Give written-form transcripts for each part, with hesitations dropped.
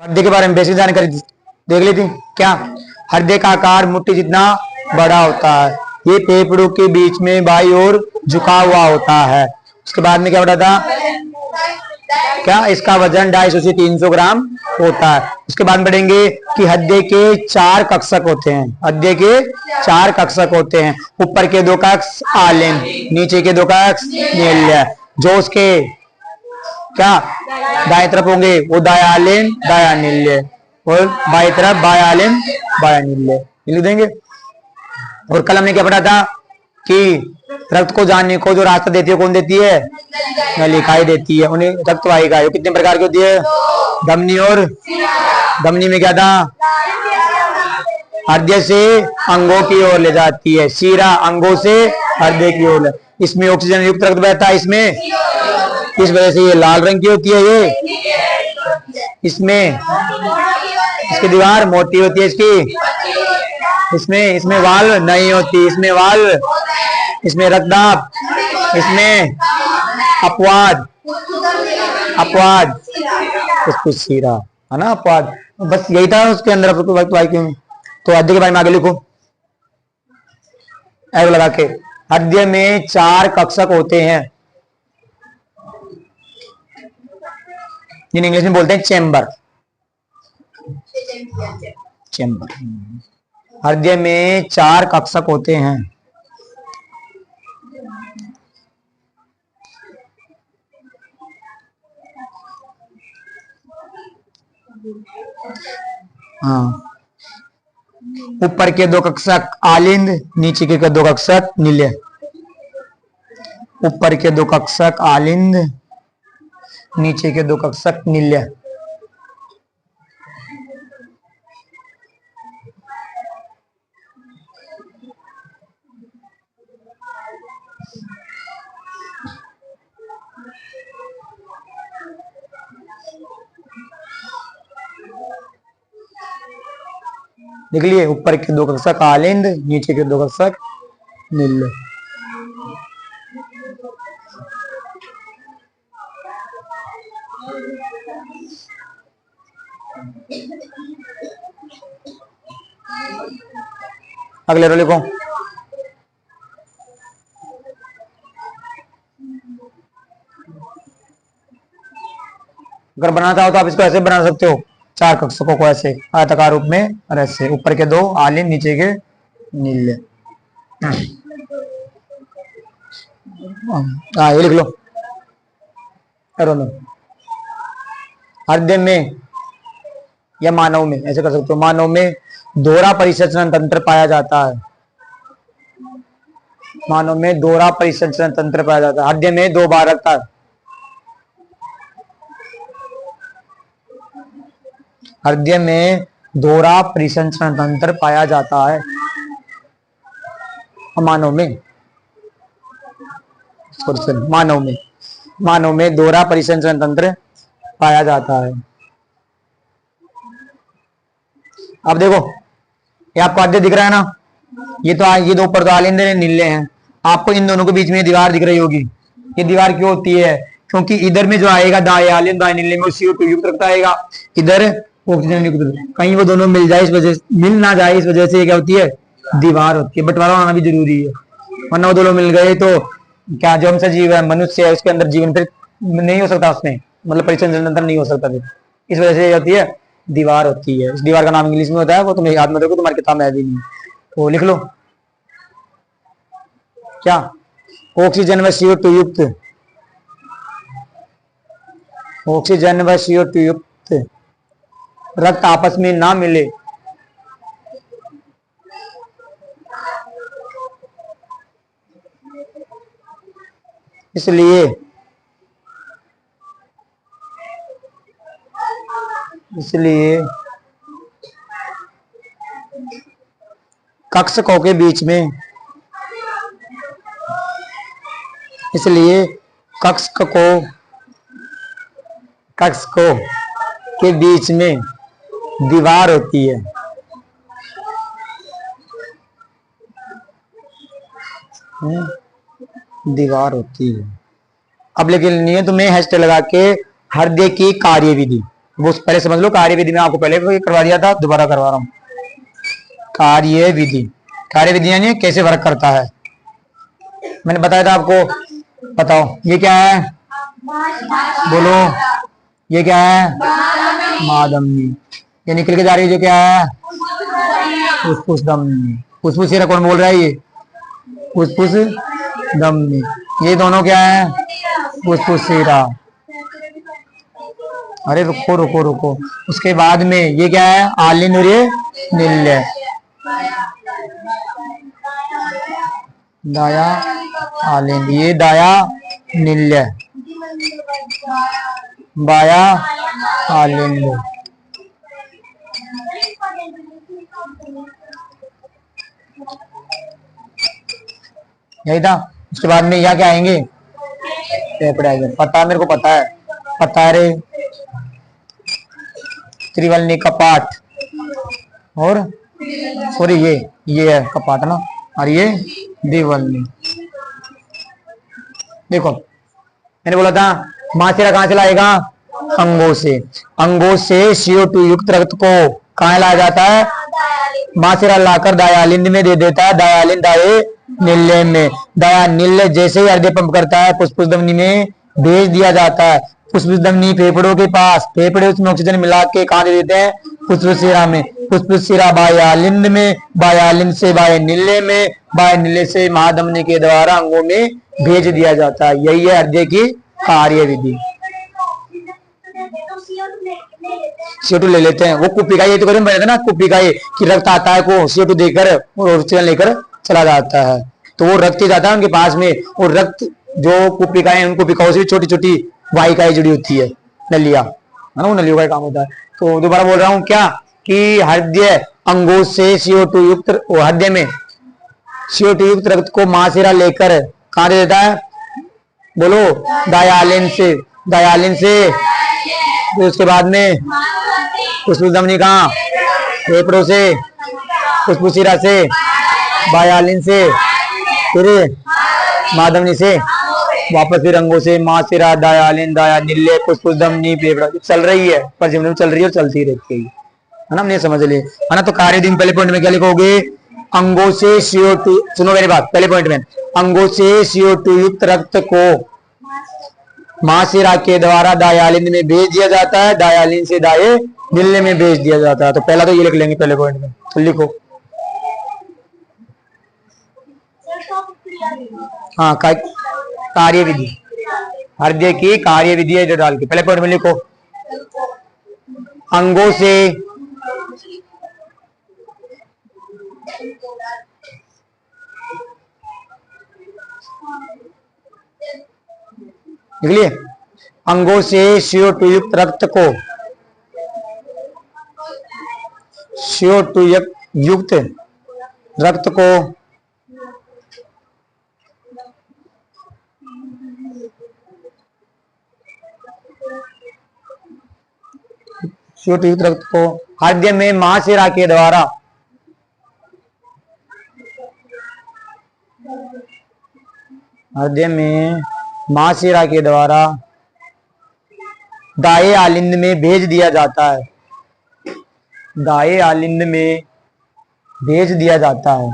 हृदय के बारे में बेसिक जानकारी देख ली थी क्या। हृदय का आकार मुट्ठी जितना बड़ा होता है, ये फेफड़ों के बीच में बाईं ओर झुका हुआ होता है। उसके बाद में क्या बता था क्या, इसका वजन 250 से 300 ग्राम होता है। उसके बाद बढ़ेंगे कि हृदय के 4 कक्षक होते हैं। हृदय के 4 कक्षक होते हैं। ऊपर के 2 कक्ष आलिंद, नीचे के 2 कक्ष नील्य। जो उसके क्या दाएं तरफ होंगे वो दायालिन दायानिल्य, और बाएं तरफ बायालिन बायानिल्य लिख देंगे। और कल हमने क्या पढ़ा था कि रक्त को जानने को जो रास्ता देती है कौन देती है, नलिकाएं देती है। उन्हें रक्त वाहिका कितने प्रकार की होती है, धमनी और धमनी में क्या था, हृदय से अंगों की ओर ले जाती है, शीरा अंगों से हृदय की ओर। इसमें ऑक्सीजन युक्त रक्त बहता है, इसमें इस वजह से ये लाल रंग की होती है। ये इसमें इसकी दीवार मोटी होती है, इसमें वाल्व नहीं होती, इसमें वाल्व, इसमें रक्तदाब, इसमें अपवाद अपवाद कुछ शीरा है ना, अपवाद। बस यही था उसके अंदर में। तो हृदय के बारे में आगे लिखो एरो लगा के। हृदय में 4 कक्षक होते हैं, जिन्हें इंग्लिश में बोलते हैं चेम्बर। चेम्बर। हृदय में 4 कक्षक होते हैं। हाँ, ऊपर के 2 कक्षक आलिंद, नीचे के 2 कक्षक नील्य। ऊपर के 2 कक्षक आलिंद, नीचे के 2 कक्षक नील्य। देख लिए, ऊपर के 2 कक्षक आलिंद, नीचे के 2 कक्षक नील्य। अगले रो लिखो। अगर बनाना चाहो तो आप इसको ऐसे बना सकते हो, 4 कक्षकों को ऐसे आयताकार रूप में, और ऐसे ऊपर के 2 आलिंद, नीचे के नील्य। हाँ, ये लिख लो। हृदय में या मानव में ऐसे कर सकते हो, मानव में दोहरा परिसंचरण तंत्र पाया जाता है। मानव में दोहरा परिसंचरण तंत्र पाया जाता है। हृदय में 2 बार रखता है। हृदय में दोहरा परिसंचरण तंत्र पाया जाता है मानव में। मानव में दोहरा परिसंचरण तंत्र पाया जाता है। अब देखो, ये आपको हृदय दिख रहा है ना, ये 2 ऊपर तो आलिंद नीले हैं। आपको इन दोनों के बीच में दीवार दिख रही होगी। ये दीवार क्यों होती है, क्योंकि इधर में जो आएगा दाएं आलिंद दाएं नीले में CO2 युक्त रक्त आएगा, इधर ऑक्सीजन युक्त। कहीं वो दोनों मिल जाए, इस वजह मिल ना जाए, इस वजह से क्या होती है, दीवार होती है। बंटवारा होना भी जरूरी है, वरना वो दोनों मिल गए तो क्या, जो हमसे जीव है मनुष्य है, उसके अंदर जीवन फिर नहीं हो सकता, उसमें मतलब परिसंचरण तंत्र नहीं हो सकता फिर। इस वजह से होती है, दीवार होती है। इस दीवार का नाम इंग्लिश में होता है, वो तुम्हें याद मत रखो, तुम्हारी किताब में भी नहीं। तो लिख लो क्या, ऑक्सीजन व CO2 युक्त, ऑक्सीजन व CO2 युक्त रक्त आपस में ना मिले, इसलिए कक्षकों के बीच में, इसलिए कक्षकों के बीच में दीवार होती है। दीवार होती है। अब लेकिन नहीं है, तुम्हें हैशटैग लगा के हृदय की कार्यविधि, वो पहले समझ लो, कार्य विधि में आपको पहले करवा दिया था, दोबारा करवा रहा हूं। कार्य विधि, कार्य विधि यानी कैसे वर्क करता है, मैंने बताया था आपको। बताओ ये क्या है, बोलो ये क्या है, मादमनी। ये निकल के जा रही है जो क्या है, फुसफुस दमनी। फुसफुस सिरा कौन बोल रहा है, ये फुसफुस दमनी। ये दोनों क्या है, फुसफुस सिरा। अरे रुको रुको रुको, उसके बाद में ये क्या है, आलिन और ये नील्य। दाया आलिन, ये दाया नील्य, बाया आलिंद। यही था। उसके बाद में यहाँ क्या आएंगे, फेफड़े आएंगे। पता मेरे को पता है, पता है रे। त्रिवलनी कपाट, और सॉरी ये है कपाट ना, और ये द्विवलनी। देखो मैंने बोला था मासेरा कहां से लाएगा, अंगों से। अंगों से CO2 युक्त रक्त को कहां लाया जाता है, मासेरा लाकर दायालिंद में दे देता है। दायालिंद दाए नील्य में, दाया नील्य जैसे ही हृदय पंप करता है फुसफुस धमनी में भेज दिया जाता है। फुसफुस धमनी फेफड़ों के पास, फेफड़े उसमें ऑक्सीजन मिला के कहां दे देते हैं, फुसफुस शिरा में। फुसफुस शिरा बाह्यालिंद में, बाह्यालिंद से बाह्य नील्य में, बाह्य नील्य से महाधमनी के द्वारा अंगों में भेज दिया जाता है। यही है हृदय की कार्य विधि। CO2 ले लेते हैं, वो कुप्पी का, ये तो कदम बने थे ना, कुप्पी का ये कि रक्त आता है को CO2 देकर और ऑक्सीजन लेकर चला जाता है, तो वो रक्त जाता है उनके पास में। और रक्त जो कुप्पिकाएं, उन कुप्पिकाओं से छोटी छोटी वाहिकाएं जुड़ी होती है, नलिया है ना, वो नलियों का काम होता है। तो दोबारा बोल रहा हूँ क्या, कि हृदय अंगों से CO2 युक्त, हृदय में CO2 युक्त रक्त को मासेरा लेकर कहां दे देता है, बोलो दायालिन से। दायालिन से तो उसके बाद में फुसफुस धमनी कहां, फेफड़ों से, फुसफुस शिरा से, बाह्यालिन से, फिर महाधमनी से, वापस फिर अंगों से मासेरा, दायालिन, दाया नील्य, फुसफुस धमनी, फेफड़ा। चल रही है पर जीवन में चल रही है और चलती रहती है ना, हमने समझ लिया है ना। तो कार्य दिन पहले पॉइंट में क्या लिखोगे, अंगों से CO2, सुनो मेरी बात, पहले पॉइंट में अंगों से CO2 युक्त रक्त को मासेरा के द्वारा दायालिन में भेज दिया जाता है, दायालिन से दाये नील्य में भेज दिया जाता है। तो पहला तो ये लिख लेंगे पहले पॉइंट में, तो लिखो हाँ कार्य विधि, हृदय की कार्य विधि है जो डाल के पहले पॉइंट में लिखो, अंगों से लिख लिए, अंगों से CO2 युक्त रक्त को, CO2 युक्त रक्त को CO2 युक्त रक्त को हृदय में मासेरा के द्वारा मासेरा के द्वारा दाये आलिंद में भेज दिया जाता है, दाये आलिंद में भेज दिया जाता है।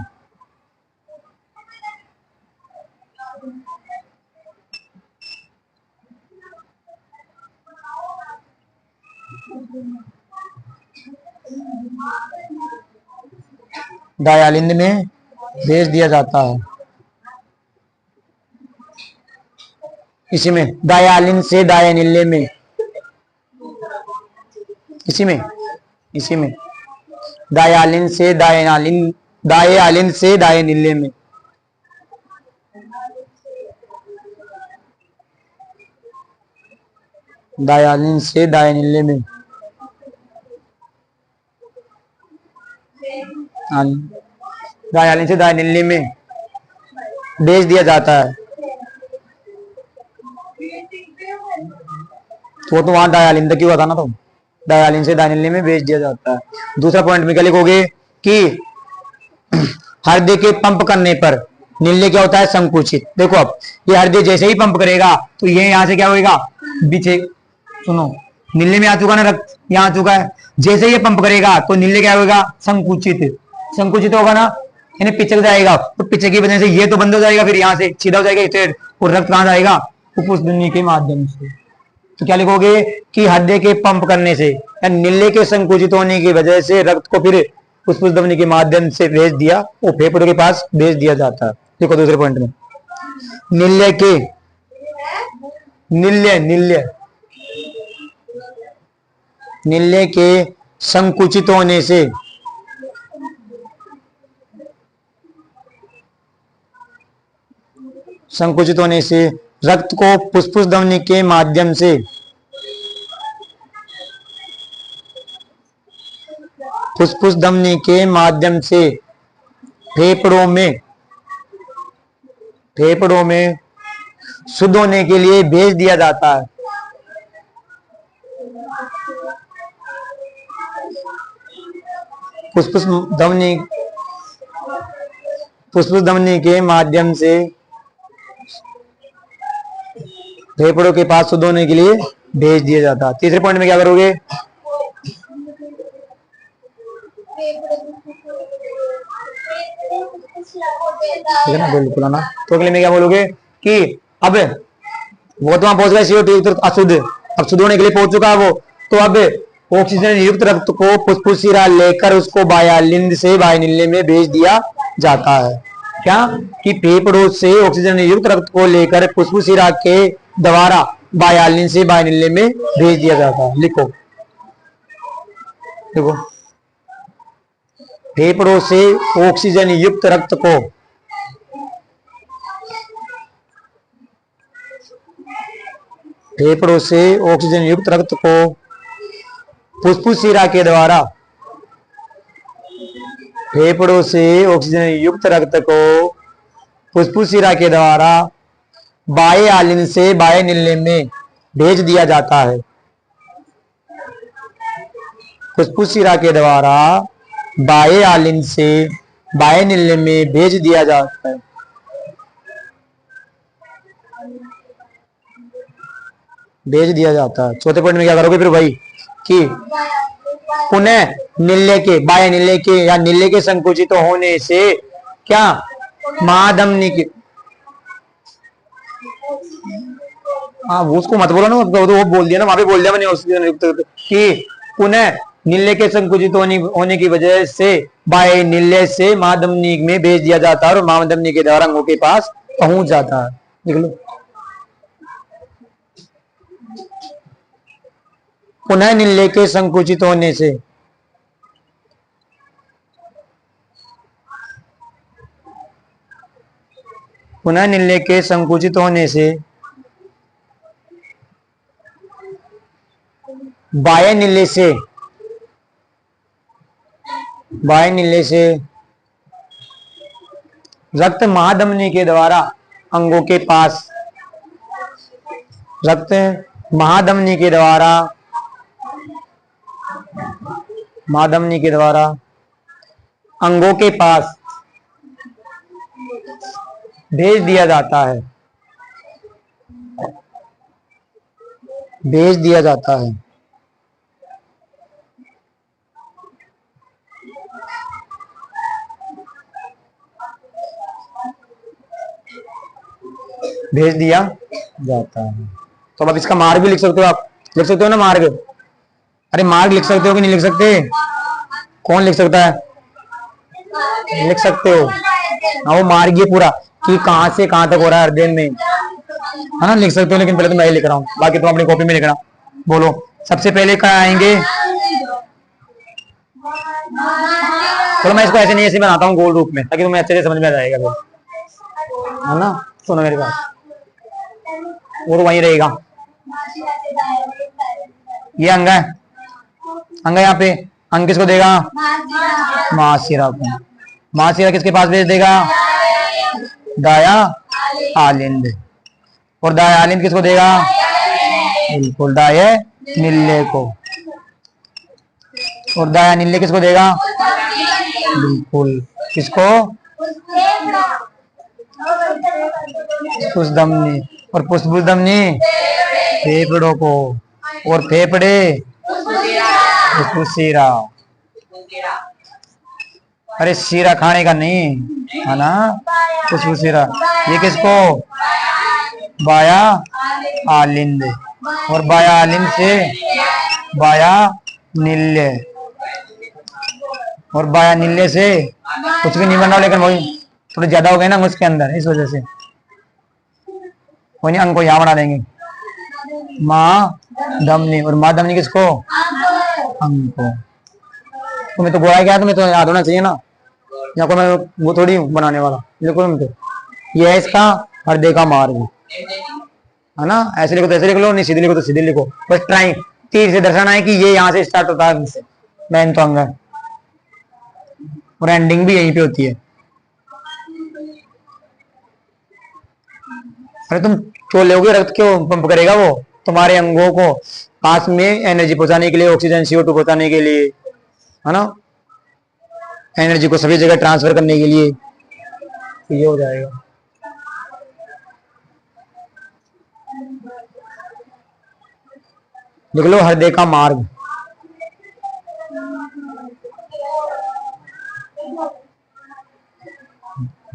दायालिंद में भेज दिया जाता है, इसी में दायालिन से दाया नील्य में, इसी में दायालिन से दायालिन, दाये आलिन से दाये नील्य में। दायालिन से दाये नील्य में, दायालिन से दाये नील्य में भेज दिया जाता है। वो तो वहां दायालिन तक ही हुआ था ना, तो दायालिन से दायालिन में भेज दिया जाता है। दूसरा पॉइंट में क्या लिखोगे कि हृदय के पंप करने पर नील्य क्या होता है, संकुचित। देखो अब ये हृदय जैसे ही पंप करेगा तो ये यहां से क्या होगा, पीछे सुनो, नीले में आ चुका ना रक्त, यहाँ आ चुका है। जैसे ये पंप करेगा तो नीले क्या होगा, संकुचित, संकुचित होगा ना, यानी पिचक जाएगा। तो पिचक की वजह से ये तो बंद हो जाएगा, फिर यहाँ से सीधा हो जाएगा स्ट्रेट, और रक्त कहाँ जाएगा, फुफ्फुस धमनी के माध्यम से। तो क्या लिखोगे कि हृदय के पंप करने से या नीले के संकुचित होने की वजह से रक्त को फिर फुफ्फुस धमनी के माध्यम से भेज दिया, वो फेफड़ों के पास भेज दिया जाता है। देखो दूसरे पॉइंट में, नीले के, नीले नीले नीले के संकुचित होने से रक्त को फुफ्फुस धमनी के माध्यम से फेफड़ों में शुद्ध होने के लिए भेज दिया जाता है। फुफ्फुस धमनी के माध्यम से फेफड़ों के पास शुद्ध होने के लिए भेज दिया जाता है। तीसरे पॉइंट में क्या करोगे, ठीक है ना, बिल्कुल है ना। तो अगले में क्या बोलोगे कि अब वो तो वहां पहुंच गया CO2 तो अशुद्ध, अब शुद्ध होने के लिए पहुंच चुका है वो, तो अब ऑक्सीजन युक्त रक्त को फुफ्फुस शिरा लेकर उसको बाह्यलिंद से बाह्यनिल्ले में भेज दिया जाता है। क्या कि फेफड़ों से ऑक्सीजन युक्त रक्त को लेकर फुफ्फुस शिरा के द्वारा बाह्यलिंद से बाह्यनिल्ले में भेज दिया जाता है। लिखो देखो, फेफड़ों से ऑक्सीजन युक्त रक्त को फुफ्फुस शिरा के द्वारा बाह्यलिंद से बाह्यनिल्ले में भेज दिया जाता है। फुफ्फुस शिरा के द्वारा बाह्यलिंद से बाह्यनिल्ले में भेज दिया जाता है। चौथे पॉइंट में क्या करोगे फिर भाई कि पुनः निल्ले के, बाह्यनिल्ले के या निल्ले के संकुचित होने से क्या महाधमनी के, हाँ उसको मत बोलो ना, वो बोल दिया ना, वहां पे बोल दिया मैंने कि पुनः नीले के संकुचित होने की वजह से बाह्यनिल्ले से महाधमनी में भेज दिया जाता है और महाधमनी के द्वारा अंगों के पास पहुंच जाता है। देख लो, पुनः नीले के संकुचित होने से बाह्यनिल्ले से रक्त महाधमनी के द्वारा अंगों के पास, महाधमनी के द्वारा अंगों के पास भेज दिया जाता है। भेज दिया जाता है। तो अब इसका मार्ग भी लिख सकते हो, आप लिख सकते हो ना मार्ग। अरे मार्ग लिख सकते हो कि नहीं लिख सकते? कौन लिख सकता है? लिख सकते हो। हाँ वो मार्ग ये पूरा कि कहां से कहां तक हो रहा है हृदय में, है ना, लिख सकते हो। लेकिन पहले तो मैं ही लिख रहा हूँ, बाकी तुम अपनी कॉपी में लिखना। बोलो सबसे पहले कहाँ आएंगे? चलो मैं इसको ऐसे नहीं ऐसे बनाता हूँ गोल रूप में, ताकि तुम्हें अच्छे से समझ में आ जाएगा, है ना। सुनो मेरी बात, वो तो वहीं रहेगा। ये अंग है, अंग यहाँ पे, अंग किसको देगा? महाशिरा को। महाशिरा किसके पास भेज देगा? दाया आलिंद। और दाया आलिंद किसको देगा? बिल्कुल दाया निल्ले को। और दाया निल्ले किसको देगा? बिल्कुल किसको? फुफ्फुस धमनी। और फुफ्फुस धमनी फेफड़ों को। और फेफड़े फुफ्फुसीरा। अरे सीरा खाने का नहीं है ना, फुफ्फुसीरा। ये किसको? बाया आलिंद। और बाया आलिंद से बाया नील्य। और बाया नील्य से कुछ भी नहीं बना, लेकिन वही थोड़े ज्यादा हो गए ना उसके अंदर, इस वजह से वही अंग को यहाँ बना देंगे, माँ धमनी। और माँ धमनी किसको? अंग को। तुम्हें तो बोला क्या, तुम्हें तो याद होना चाहिए ना, यहाँ को मैं वो थोड़ी बनाने वाला। बिल्कुल तो ये है इसका हृदय का मार्ग, है ना। ऐसे लिखो तो ऐसे लिख लो, नहीं सीधे लिखो तो सीधे लिखो, बस ट्राई तीर से दर्शाना है कि ये यहाँ से स्टार्ट होता है, मेन तो अंग है और एंडिंग भी यहीं पे होती है। अरे तुम छोड़ लोगे, रक्त क्यों पंप करेगा वो? तुम्हारे अंगों को पास में एनर्जी पहुंचाने के लिए, ऑक्सीजन CO2 पहुंचाने के लिए, है ना, एनर्जी को सभी जगह ट्रांसफर करने के लिए, तो ये हो जाएगा। देख लो हृदय का मार्ग,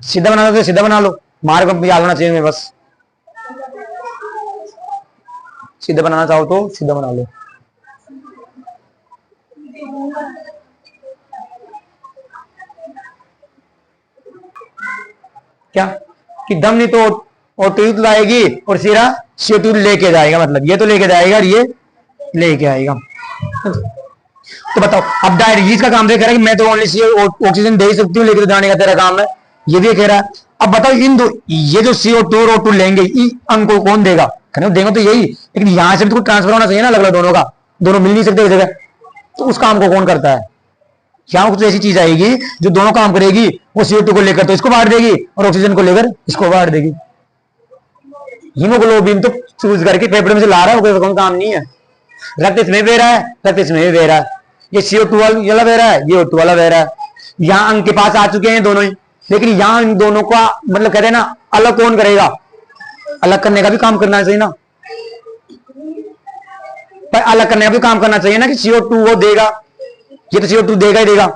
सीधा बना दो, सीधा बना लो, मार्ग याद होना चाहिए, बस सीधा बनाना चाहो तो सीधा बना लो। क्या कि दम नहीं तो O2 लाएगी और सीरा CO2 लेके जाएगा, मतलब ये तो लेके जाएगा और ये लेके आएगा। तो बताओ, अब डायरेक्ट इसका काम देख रहा है कि मैं तो ओनली ऑक्सीजन दे ही सकती हूँ, लेके जाने का तेरा काम है, ये भी कह रहा है। अब बताओ इन दो, ये जो CO2 और O2 लेंगे, इस अंग को कौन देगा? देंगे तो यही, लेकिन यहां से भी तो ट्रांसफर होना चाहिए ना, अलग अलग दोनों का, दोनों मिल नहीं सकते एक जगह, तो उस काम को कौन करता है? यहाँ कुछ ऐसी चीज आएगी जो दोनों काम करेगी, वो CO2 को लेकर तो इसको बांट देगी और ऑक्सीजन को लेकर इसको बांट देगी। हीमोग्लोबिन तो चूज करके फेफड़े में से ला रहा है, कोई काम नहीं है। रक्त इसमें बह रहा है, रक्त इसमें भी बह रहा है, ये CO2 वाला बह रहा है, ये O2 वाला बह रहा है। यहाँ अंग के पास आ चुके हैं दोनों ही, लेकिन यहाँ इन दोनों का मतलब कहते हैं ना, अलग कौन करेगा? अलग करने का भी काम करना चाहिए ना, पर अलग करने का भी काम करना चाहिए ना, कि CO2 वो देगा, ये तो CO2 देगा ही देगा,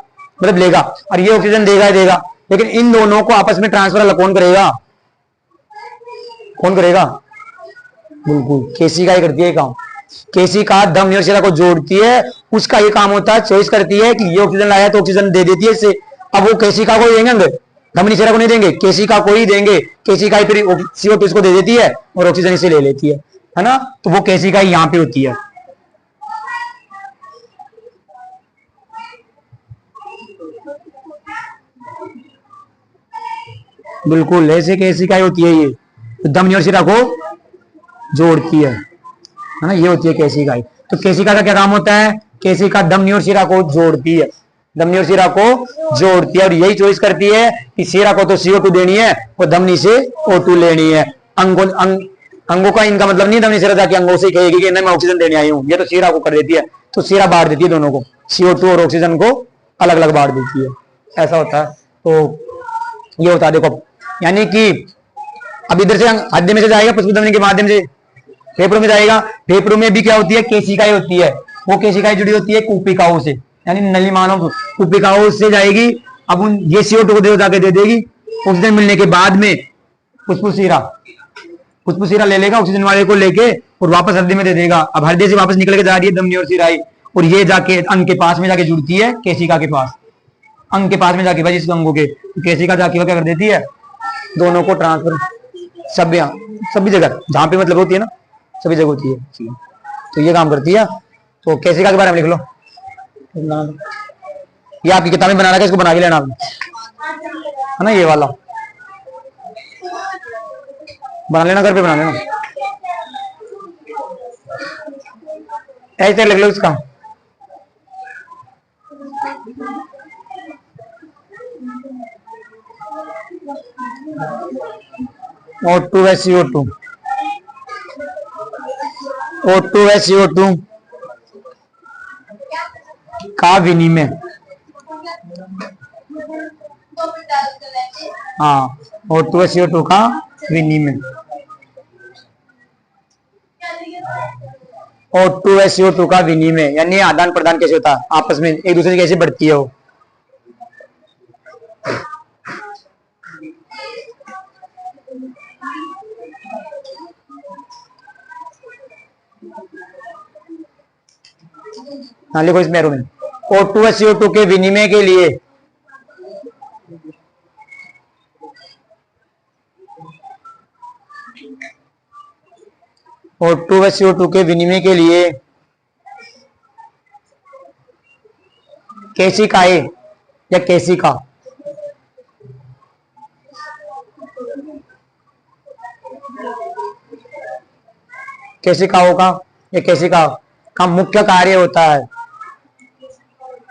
मतलब लेगा, और ये ऑक्सीजन देगा ही देगा, लेकिन इन दोनों को आपस में ट्रांसफर अलग कौन करेगा? कौन करेगा? बिल्कुल केशिका ही करती है काम। केशिका धमनी और शिरा को जोड़ती है, उसका ये काम होता है, चॉइस करती है कि ये ऑक्सीजन लाया तो ऑक्सीजन दे देती है इससे। अब वो केशिका को देंगे, धमनी शिरा को नहीं देंगे, केशिका को ही देंगे। केशिका ही फिर CO2 इसको दे देती है और ऑक्सीजन इसे ले लेती है ना, तो वो केशिका ही यहाँ पे होती है। बिल्कुल ऐसे केशिका होती है, ये तो धमनी और शिरा को जोड़ती है ना, ये होती है केशिका। तो केशिका का क्या काम होता है? केशिका धमनी और शिरा को जोड़ती है, धमनी और शिरा को जोड़ती है, और यही चॉइस करती है कि शिरा को तो CO2 देनी है और धमनी से O2 लेनी है। अंगों का इनका मतलब नहीं धमनी शिरा जाके अंगों से कहेगी कि नहीं मैं ऑक्सीजन देने आई हूँ, ये तो शिरा को कर देती है, तो शिरा बांट देती है दोनों को, CO2 और ऑक्सीजन को अलग अलग बांट देती है, ऐसा होता है। तो ये होता है, देखो यानी कि अब इधर से हृदय में से जाएगा पुष्प धमनी के माध्यम से फेफड़ों में जाएगा, फेफड़ों में भी क्या होती है? केशिकाएं होती है, वो केशिकाएं जुड़ी होती है कूपिकाओं से, यानी नली मानव कूपिकाओं से जाएगी। अब उन ये CO2 को जाके दे देगी, ऑक्सीजन मिलने के बाद में पुष्पशिरा ले लेगा ऑक्सीजन वाले को लेके और वापस हृदय में दे देगा। अब हृदय से वापस निकल के जा रही है धमनी और शिराई, और ये जाके अंग के पास में जाके जुड़ती है केशिका के पास, अंग के पास में जाके भाई, इस अंगों के केशिका जाके वो क्या कर देती है? दोनों को ट्रांसफर सभी जगह जहां पे मतलब होती है ना, सभी जगह होती है, तो ये काम करती है। तो केशिका के बारे में लिख लो, ये आपकी किताबें बना रखा है, इसको बना के लेना है ना, ये वाला बना लेना, घर पे बना लेना, ऐसे लिख लो इसका। O2 है CO2, O2 है CO2 का विनिमय, हाँ O2 है CO2 का विनिमय, O2 व CO2 का विनिमय यानी आदान प्रदान कैसे होता है, आपस में एक दूसरे से कैसे बढ़ती है वो। हाँ लिखो इसमें एरो में, O2 व CO2 के विनिमय के लिए O2 व CO2 के विनिमय के लिए केशिकाएं या केशिका केशिकाओं का या केशिका का मुख्य कार्य होता है।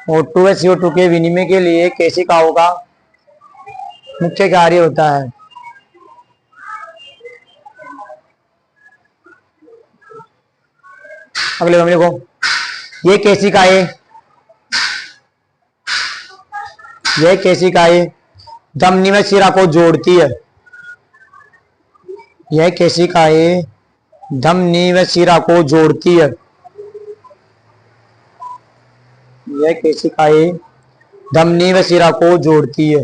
O2 व CO2 के विनिमय के लिए केशिकाओं का मुख्य कार्य होता है। अगले हमले को, ये केशिकाएं धमनी व शिरा को जोड़ती है। यह केशिकाएं धमनी व शिरा को जोड़ती है। यह केशिकाएं धमनी व शिरा को जोड़ती है।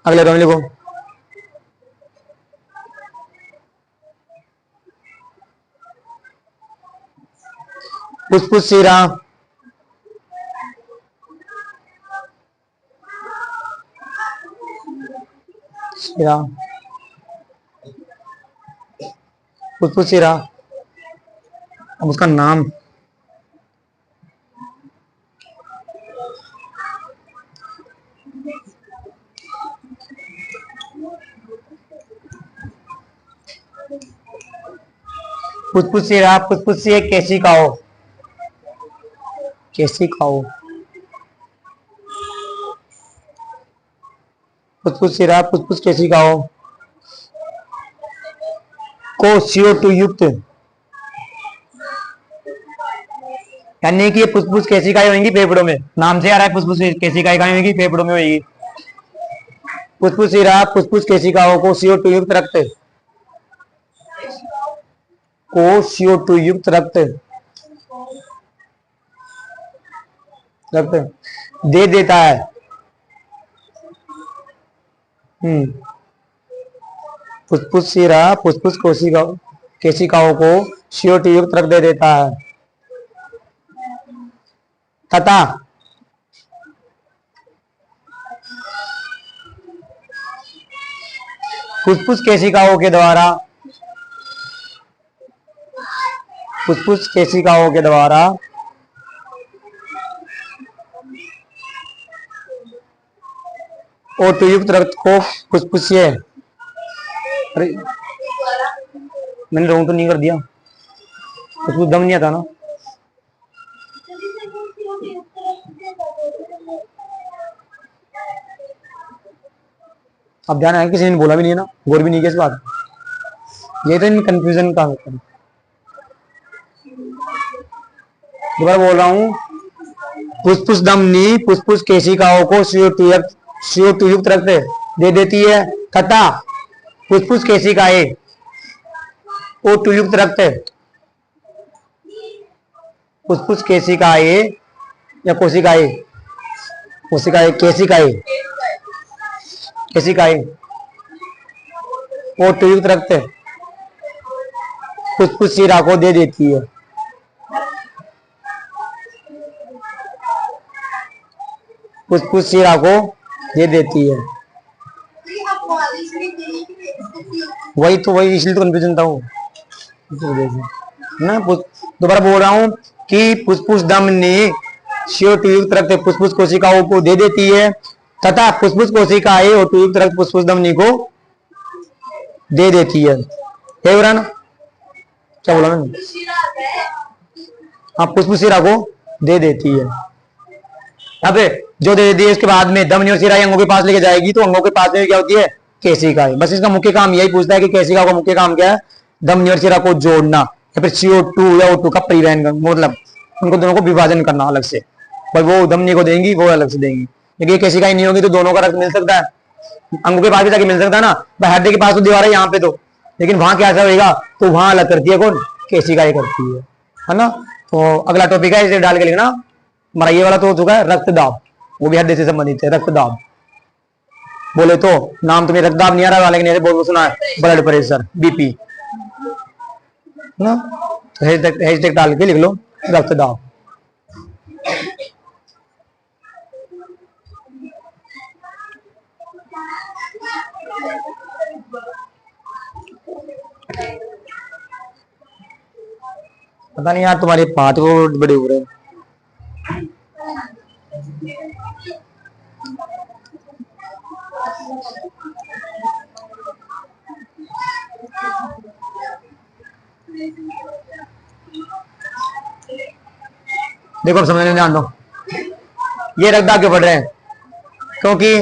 अगले हमले को, फुफ्फुस शिरा फुफ्फुस शिरा, अब उसका नाम फुफ्फुस शिरा फुफ्फुसीय केशिकाओं फुफ्फुस शिरा फुफ्फुस केशिकाओं को CO2 युक्त यानी कि ये फुफ्फुस केशिकाएं होंगी फेफड़ों में, नाम से आ रहा है फुफ्फुस केशिकाएं कहाँ होंगी, फेफड़ों में होगी। फुफ्फुस शिरा फुफ्फुस केशिकाओं को CO2 युक्त रक्त दे देता है। फुफ्फुस शिरा फुफ्फुस केशिकाओं को CO2 युक्त रक्त दे देता है तथा फुफ्फुस केशिकाओं के द्वारा O2 युक्त रक्त को फुफ्फुसीय, अरे मैंने रोंग तो नहीं कर दिया, उसको दम नहीं आता ना। अब ध्यान आया, किसी ने बोला भी नहीं है ना, गौर भी नहीं किया इस बात, ये तो इनमें कंफ्यूजन का होता है। दोबारा बोल रहा हूं, फुफ्फुस धमनी फुफ्फुस केशिकाओं को CO2 युक्त रक्त दे देती है तथा फुफ्फुस केशिकाएं O2 युक्त रक्त फुफ्फुस केशिकाएं या केशिकाएं O2 युक्त रक्त फुफ्फुस शिरा को दे देती है। फुफ्फुस शिरा को दे देती है, वही इसलिए तो कंफ्यूजन था वो ना। दोबारा बोल रहा हूं कि फुफ्फुस धमनी CO2 युक्त रक्त फुफ्फुस कोशिकाओं को दे देती है तथा फुफ्फुस कोशिकाएं O2 युक्त रक्त फुफ्फुस धमनी को दे देती है। क्या बोला मैंने, हाँ फुफ्फुस शिरा को दे देती है। अब जो दे देती है उसके बाद में धमनी और शिरा अंगों के पास लेके जाएगी, तो अंगों के पास में क्या होती है, केशिकाएं। बस इसका मुख्य काम यही पूछता है कि केशिका का मुख्य काम क्या है, धमनी और शिरा को जोड़ना या फिर CO2 या O2 का परिवहन करना, मतलब उनको दोनों को विभाजन करना अलग से। पर वो धमनी को देंगी, वो अलग से देंगी। लेकिन ये केशिकाएं नहीं होगी तो दोनों का रक्त मिल सकता है, अंगों के पास भी जाके मिल सकता है ना। हृदय के पास तो दीवार है यहाँ पे, तो लेकिन वहां क्या ऐसा होगा, तो वहां अलग करती है कौन, केशिकाएं करती है ना। तो अगला टॉपिक है, इसे डाल के लिखना हमारा ये वाला तो हो चुका है रक्तदाब, वो भी हृदय से संबंधित है। रक्तदाब बोले तो नाम तुम्हें रक्तदाब नहीं आ रहा, लेकिन ऐसे बहुत सुना है ब्लड प्रेशर, बीपी ना। हैशटैग डाल के लिख लो रक्तदाब। पता नहीं यार तुम्हारे पांच वो बड़े हो रहे हैं। देखो समझने में ध्यान दो, ये रक्तदाब क्यों बढ़ रहे हैं, क्योंकि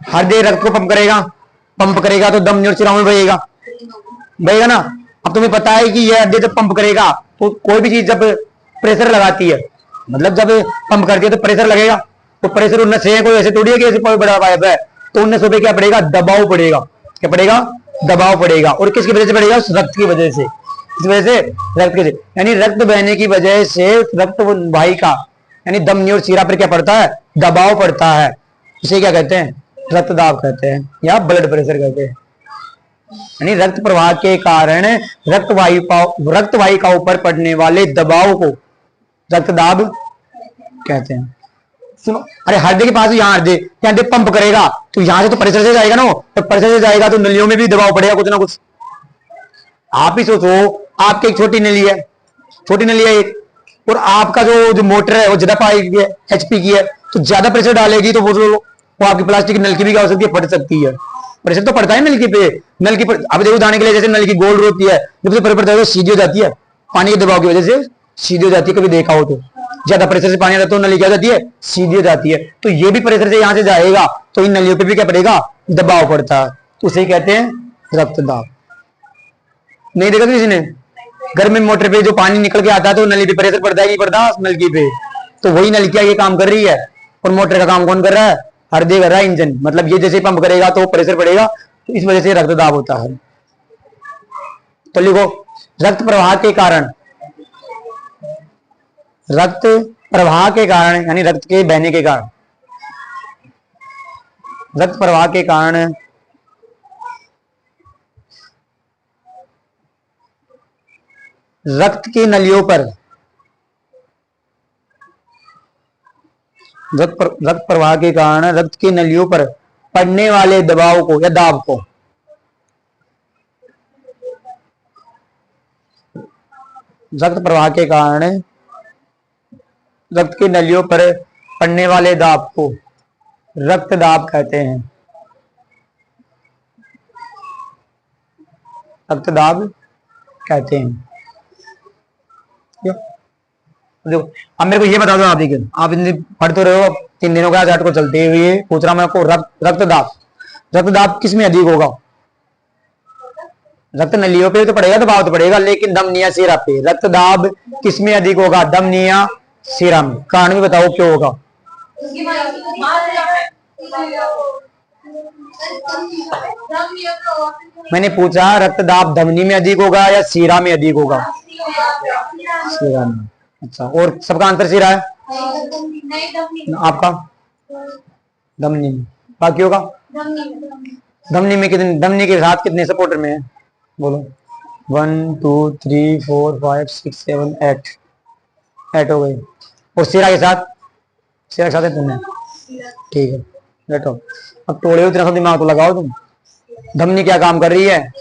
हृदय रक्त को पंप करेगा तो दम और चिराओं में बहेगा ना। अब तुम्हें पता है कि ये हृदय जब पंप करेगा तो कोई भी चीज जब प्रेशर लगाती है, मतलब जब पंप करती है तो प्रेशर लगेगा, तो प्रेशर उन नसें कोई ऐसे तोड़ी है कि ऐसे कोई बड़ा पाइप है, तो उन नसों पे क्या पड़ेगा, दबाव पड़ेगा। क्या पड़ेगा, दबाव पड़ेगा। और किसकी वजह से पड़ेगा, रक्त की वजह से। इस वजह से रक्त के, यानी रक्त बहने की वजह से रक्त वाहिका यानी धमनी और शिरा पर क्या पड़ता है, दबाव पड़ता है। इसे क्या कहते हैं, रक्तदाब कहते हैं या ब्लड प्रेशर कहते हैं। यानी रक्त प्रवाह के कारण रक्त वाहिकाओं पर पड़ने वाले दबाव को रक्तदाब कहते हैं। सुनो, अरे हृदय के पास यहाँ हृदय पंप करेगा तो यहां से तो प्रेशर से जाएगा ना, तो प्रेशर से जाएगा तो नलियों में भी दबाव पड़ेगा कुछ ना कुछ। आप ही सोचो, आपकी एक छोटी नली है, छोटी नली है एक, और आपका जो मोटर है वो ज्यादा पाई है, एचपी की है, तो ज्यादा प्रेशर डालेगी तो वो आपकी प्लास्टिक की नलकी भी क्या हो सकती है, फट सकती है। प्रेशर तो पड़ता है नलकी पे, नलकी पर अब देखो उदाहरण के लिए जैसे नलकी गोल होती है, जब से प्रेशर पड़ता है तो सीधी हो जाती है, पानी के दबाव की वजह से सीधी हो जाती है। कभी देखा हो तो ज्यादा प्रेशर से पानी आता है तो नली क्या हो जाती है, सीधी हो जाती है। तो ये भी प्रेशर से यहां से जाएगा तो इन नलियों पे भी क्या पड़ेगा, दबाव पड़ता है, तो उसे कहते हैं रक्तदाब। नहीं देखा किसी ने, घर में मोटर पे जो पानी निकल के आता है तो नली पे प्रेशर पड़ता है, नहीं पड़ता नलकी पे, तो वही नलकियां ये काम कर रही है। और मोटर का काम कौन कर रहा है, हृदय कर रहा है, इंजन। मतलब ये जैसे पंप करेगा तो प्रेशर पड़ेगा, तो इस वजह से रक्तदाब होता है। तो लिखो, रक्त प्रवाह के कारण, रक्त प्रवाह के कारण यानी रक्त के बहने के कारण, रक्त प्रवाह के कारण रक्त की नलियों पर, रक्त प्रवाह के कारण रक्त की नलियों पर पड़ने वाले दबाव को या दाब को, रक्त प्रवाह के कारण रक्त की नलियों पर पड़ने वाले दाब को रक्तदाब कहते हैं। रक्तदाब कहते हैं। देखो अब मेरे को ये बता दो, आप देखिए, आप पढ़ तो रहे हो, 3 दिनों का चार्ट को चलते हुए पूछ रहा मैं आपको, रक्तदाब किस में अधिक होगा, रक्त नलियों पे तो पड़ेगा, दबाव तो पड़ेगा, लेकिन धमनिया शिरा पे रक्तदाब किस में अधिक होगा, धमनिया शिरा में। कारण भी बताओ क्यों होगा। मैंने पूछा रक्तदाब धमनी में अधिक होगा या शिरा में अधिक होगा, शिरा में। अच्छा, और सबका आंसर शिरा है, आपका धमनी में, बाकी होगा धमनी में। कितने धमनी के साथ कितने सपोर्टर में है, बोलो। 1 2 3 4 5 6 7 8 हो गए। और शिरा के साथ, शिरा के साथ है तुमने, ठीक है, बैठो। अब तोड़े उतना सा दिमाग तो लगाओ तुम। धमनी क्या काम कर रही है,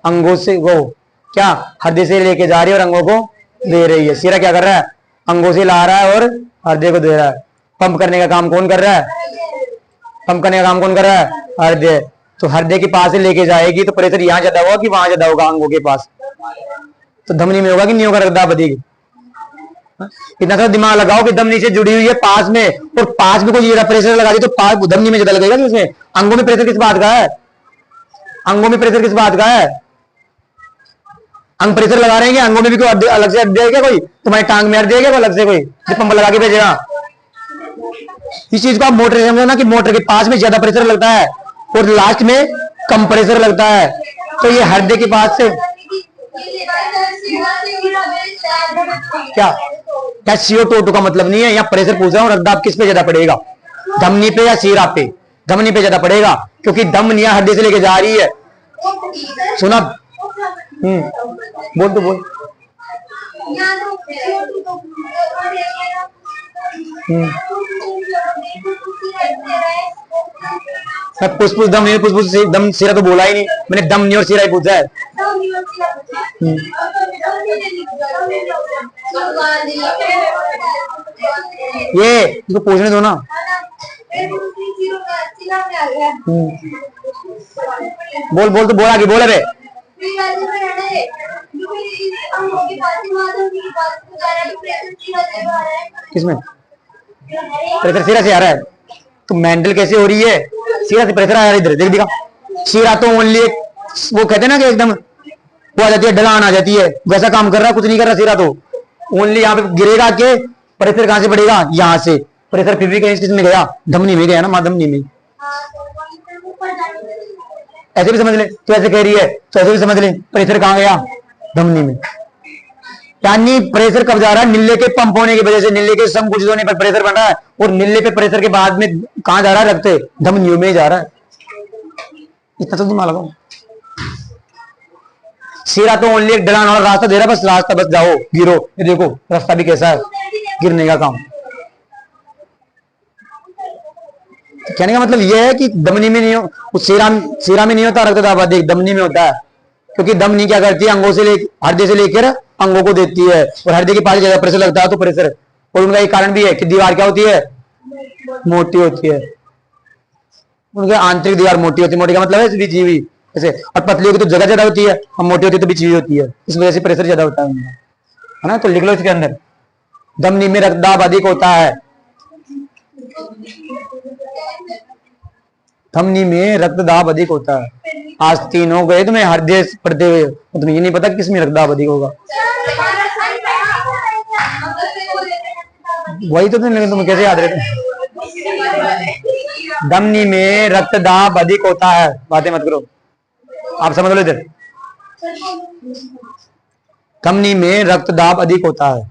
अंगों से वो क्या हृदय से लेके जा रही है और अंगों को दे रही है। शिरा क्या कर रहा है, अंगों से ला रहा है और हृदय को दे रहा है। पंप करने का काम कौन कर रहा है, पंप करने का काम कौन कर रहा है, हृदय। तो हृदय के पास से लेके जाएगी तो प्रेशर यहाँ ज्यादा होगा कि वहां ज्यादा होगा, अंगों के पास, तो धमनी में होगा कि नहीं होगा, रक्तदाब अधिक। इतना सा दिमाग लगाओ कि धमनी से जुड़ी हुई है पास में, और पास में कोई प्रेशर लगा दी तो पास धमनी में ज्यादा लगेगा कि उसमें। अंगों में प्रेशर किस बात का है, अंगों में प्रेशर किस बात का है, अंग प्रेशर लगा रहे हैं, अंगों में भी कोई अलग से हड्डी है क्या, कोई तुम्हारी टांग में हड्डी है क्या, अलग से कोई जो पंप लगा के भेजेगा। इस चीज को आप मोटर समझो ना, कि मोटर के पास में ज्यादा प्रेशर लगता है और लास्ट में कम प्रेशर लगता है। तो ये हृदय के पास से क्या क्या CO2 का मतलब नहीं है, यहाँ प्रेशर पूछ रहा हूँ रक्तदाब किस पे ज्यादा पड़ेगा, धमनी पे या शीरा पे? धमनी पे ज्यादा पड़ेगा क्योंकि धमनियां हृदय से लेके जा रही है। सुना? बोल तो बोल। पुष्पुष दम नहीं, पुष्पुष दम शीरा तो बोला ही नहीं मैंने, दम नहीं और शीरा ही पूछा है। ये इसको पूछने दो ना। बोल बोल तो बोल, आगे बोल रे। किसमें प्रेशर शीरा से आ रहा है? तो मेंटल कैसे हो रही है? शीरा से प्रेशर आ रहा है, इधर देख दिखा। शीरा तो ओनली वो कहते हैं ना कि एकदम वो आ जाती है, ढलान आ जाती है, वैसा काम कर रहा है, कुछ नहीं कर रहा शीरा तो। ओनली यहाँ पे गिरेगा के प्रेशर कहां से पड़ेगा? यहाँ से। प्रेशर फिर भी कहीं किसमें गया? धमनी में गया ना, मां धमनी में। ऐसे भी समझ ले, तो ऐसे कह रही है तो ऐसे भी समझ ले, प्रेशर कहां गया? धमनी में। यानी प्रेशर कब जा रहा है? निल्ले के पंप होने की वजह से, निल्ले के संकुचित होने पर प्रेशर बन रहा है, और निल्ले पे प्रेशर के बाद में कहां जा रहा है? रक्त धमनियों में जा रहा है। इतना तो दिमाग लगाओ। शीरा तो ओनली एक ढलान वाला रास्ता दे रहा है, बस रास्ता, बस जाओ गिरो। ये देखो रास्ता भी कैसा है, गिरने का काम। कहने का मतलब यह है कि धमनी में नहीं हो, शीरा में नहीं होता रक्तदाब, देख दमनी में होता है। क्योंकि धमनी क्या करती है? अंगों से हृदय से लेकर अंगों को देती है, और हृदय के पास ज्यादा प्रेशर लगता है तो प्रेशर। और उनका एक कारण भी है कि दीवार क्या होती है? मोटी होती है। उनके आंतरिक दीवार मोटी होती है। मोटी का मतलब है बिछी हुई ऐसे, और पतली होती तो जगह ज्यादा होती है, और मोटी होती तो बिछी हुई होती है, इस वजह से प्रेशर ज्यादा होता है उनका, है ना? तो लिख लो इसके अंदर, धमनी में रक्तदाब अधिक होता है। धमनी में रक्तदाब अधिक होता है। आज 3 हो गए तुम्हें हृदय पढ़ते हुए, तुम्हें ये नहीं पता किस में रक्तदाब अधिक होगा। वही तो तुम कैसे याद रहते? धमनी में रक्तदाब अधिक होता है, बातें मत करो, आप समझ लो इधर। धमनी में रक्तदाब अधिक होता है।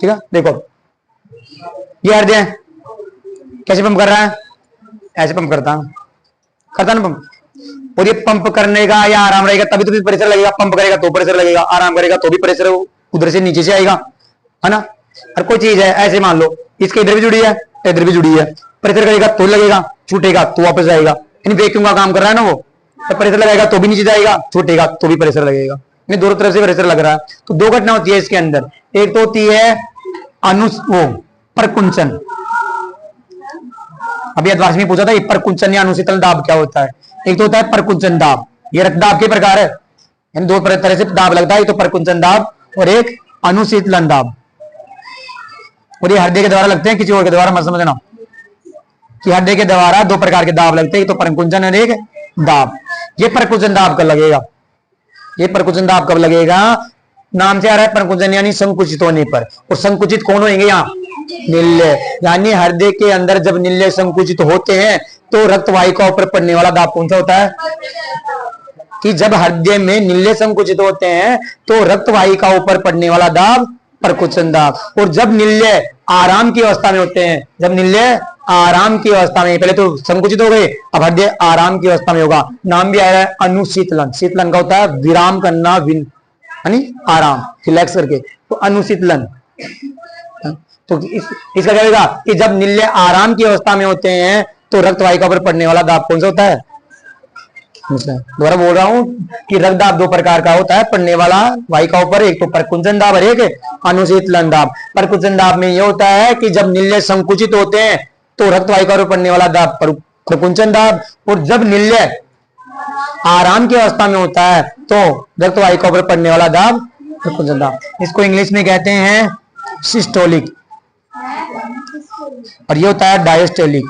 ठीक है, देखो ये हृदय कैसे पंप कर रहा है? ऐसे पंप करता ना पंप। और ये पंप करने का या आराम रहेगा तभी तो भी प्रेशर लगेगा। पंप करेगा तो प्रेशर लगेगा, आराम करेगा तो भी प्रेशर उधर से नीचे से आएगा, है ना? हर कोई चीज है ऐसे, मान लो इसके इधर भी जुड़ी है, इधर भी जुड़ी है, प्रेशर करेगा तो लगेगा, छूटेगा तो वापस आएगा। यानी वैक्यूम का काम कर रहा है ना वो, तो प्रेशर लगाएगा तो भी नीचे जाएगा, छूटेगा तो भी प्रेशर लगेगा, यानी दोनों तरफ से प्रेशर लग रहा है। तो 2 घटना होती है इसके अंदर। एक तो होती है परकुंचन। अभी अध्वास में पूछा था ये परकुंचन या अनुशीतल दाब क्या होता है। एक तो होता है परकुंचन दाब, ये रक्तदाब के प्रकार है, यानी 2 तरह से दाब लगता है, एक तो परकुंचन दाब और एक अनुशीतलन दाब। और ये हृदय के द्वारा लगते हैं, किसी और के द्वारा मत समझना कि हृदय के द्वारा 2 प्रकार के दाब लगते हैं, एक तो परकुंचन और एक दाब। ये परकुंचन दाब कब लगेगा? ये परकुंचन दाब कब लगेगा? नाम से आ रहा है परकुंचन, यानी संकुचित होने पर। और संकुचित कौन होंगे यहाँ? निल्ले। यानी हृदय के अंदर जब निल्ले संकुचित होते हैं तो रक्त वाहिका ऊपर पड़ने वाला दाब कौन सा होता है? कि जब हृदय में निल्ले संकुचित होते हैं तो रक्त वाहिका ऊपर पड़ने वाला दाब परकुंचन दाब। और जब निल्ले आराम की अवस्था में होते हैं, जब निल्ले आराम की अवस्था में, पहले तो संकुचित हो गए, अब हृदय आराम की अवस्था में होगा, नाम भी आया है अनुशीतलन। शीतलन का होता है विराम करना, यानी आराम, रिलैक्स करके, तो अनुशीतलन। तो इसका क्या होगा कि जब निल्ले आराम की अवस्था में होते हैं तो रक्त वाहिका पर पड़ने वाला दाब कौन सा होता है? दोबारा बोल रहा हूं कि रक्त दाब 2 प्रकार का होता है पड़ने वाला वाहिका ऊपर, एक तो परकुंचन दाब और एक अनुशीतलन दाब। परकुंचन दाब में यह होता है कि जब निल्ले संकुचित होते हैं तो रक्त वाहिका पर पड़ने वाला दाब परकुंचन दाब, और जब निल्ले आराम की अवस्था में होता है तो रक्त वाहिका पर पड़ने वाला दाब परकुंचन दाब। इसको इंग्लिश में कहते हैं सिस्टोलिक, और ये होता है डायस्टोलिक,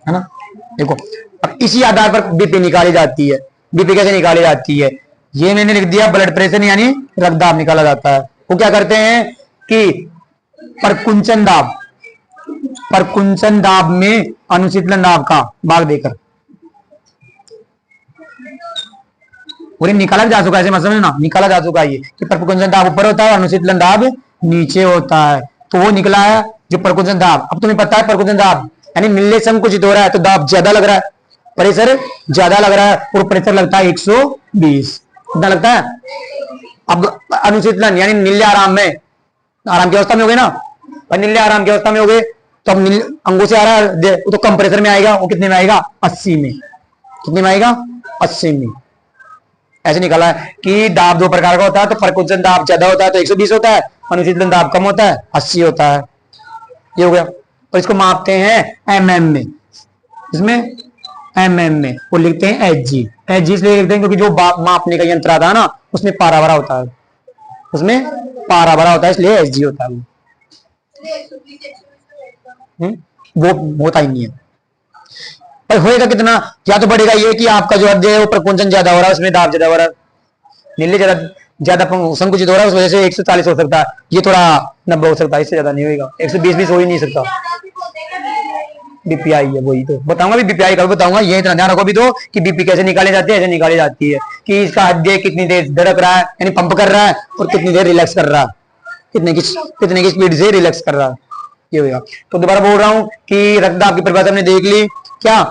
है ना? देखो अब इसी आधार पर बीपी निकाली जाती है। बीपी कैसे निकाली जाती है? ये मैंने लिख दिया, ब्लड प्रेशर यानी रक्तदाब निकाला जाता है। वो क्या करते हैं कि परकुंचन दाब, परकुंचन दाब में अनुशीतलन दाब का भाग देकर। और ये निकाला जा चुका है, ऐसे मत समझना, निकाला जा चुका है ये कि परकुंचन दाब ऊपर होता है और अनुशीतलन दाब नीचे होता है। तो वो निकला है जो परकुंचन दाब। अब तुम्हें पता है परकुंचन दाब यानी निल्ले संकुचित हो रहा है तो दाब ज्यादा लग रहा है, प्रेशर ज्यादा लग रहा है, और प्रेशर लगता है 120। कितना लगता है? अब अनुशीतलन यानी निल्ले आराम में, आराम की अवस्था में हो गए ना, और निल्ले आराम की अवस्था में हो गए तो अब अंगों से आ रहा है वो तो कम प्रेशर में आएगा, वो कितने में आएगा? 80 में। कितने में आएगा? 80 में। ऐसे निकला है कि दाब दो प्रकार का होता है, तो परकुंचन दाब ज्यादा होता है तो 120 होता है, अनुशीतलन दाब कम होता है 80 होता है। ये हो गया। और इसको मापते हैं एमएम में, इसमें एमएम में वो लिखते हैं एचजी। एचजी इसलिए लिखते हैं क्योंकि जो मापने का यंत्र आता है ना उसमें पारा भरा होता है, उसमें पारा भरा होता है, इसलिए एचजी होता है। वो होता ही नहीं है। पर होएगा कितना? या तो बढ़ेगा ये कि आपका जो अध्यय है वो प्रकुंचन ज्यादा हो रहा है, उसमें दाब ज्यादा हो रहा है, नीले ज्यादा ज्यादा संकुचित हो रहा है, उस वजह से 140 हो सकता है, ये थोड़ा 90 हो सकता है, इससे ज्यादा नहीं होगा। 120 हो ही नहीं सकता। बीपीआई है, वही तो बताऊंगा, भी बीपीआई का बताऊंगा। ये इतना ध्यान रखो भी तो कि बीपी कैसे निकाले जाते हैं, ऐसे निकाली जाती है कि इसका अध्यय कितनी देर धड़क रहा है यानी पंप कर रहा है और कितनी देर रिलैक्स कर रहा है, कितने की स्पीड से रिलैक्स कर रहा है, ये होगा। तो दोबारा बोल रहा हूं कि रक्तदाब की परिभाषा हमने देख ली। क्या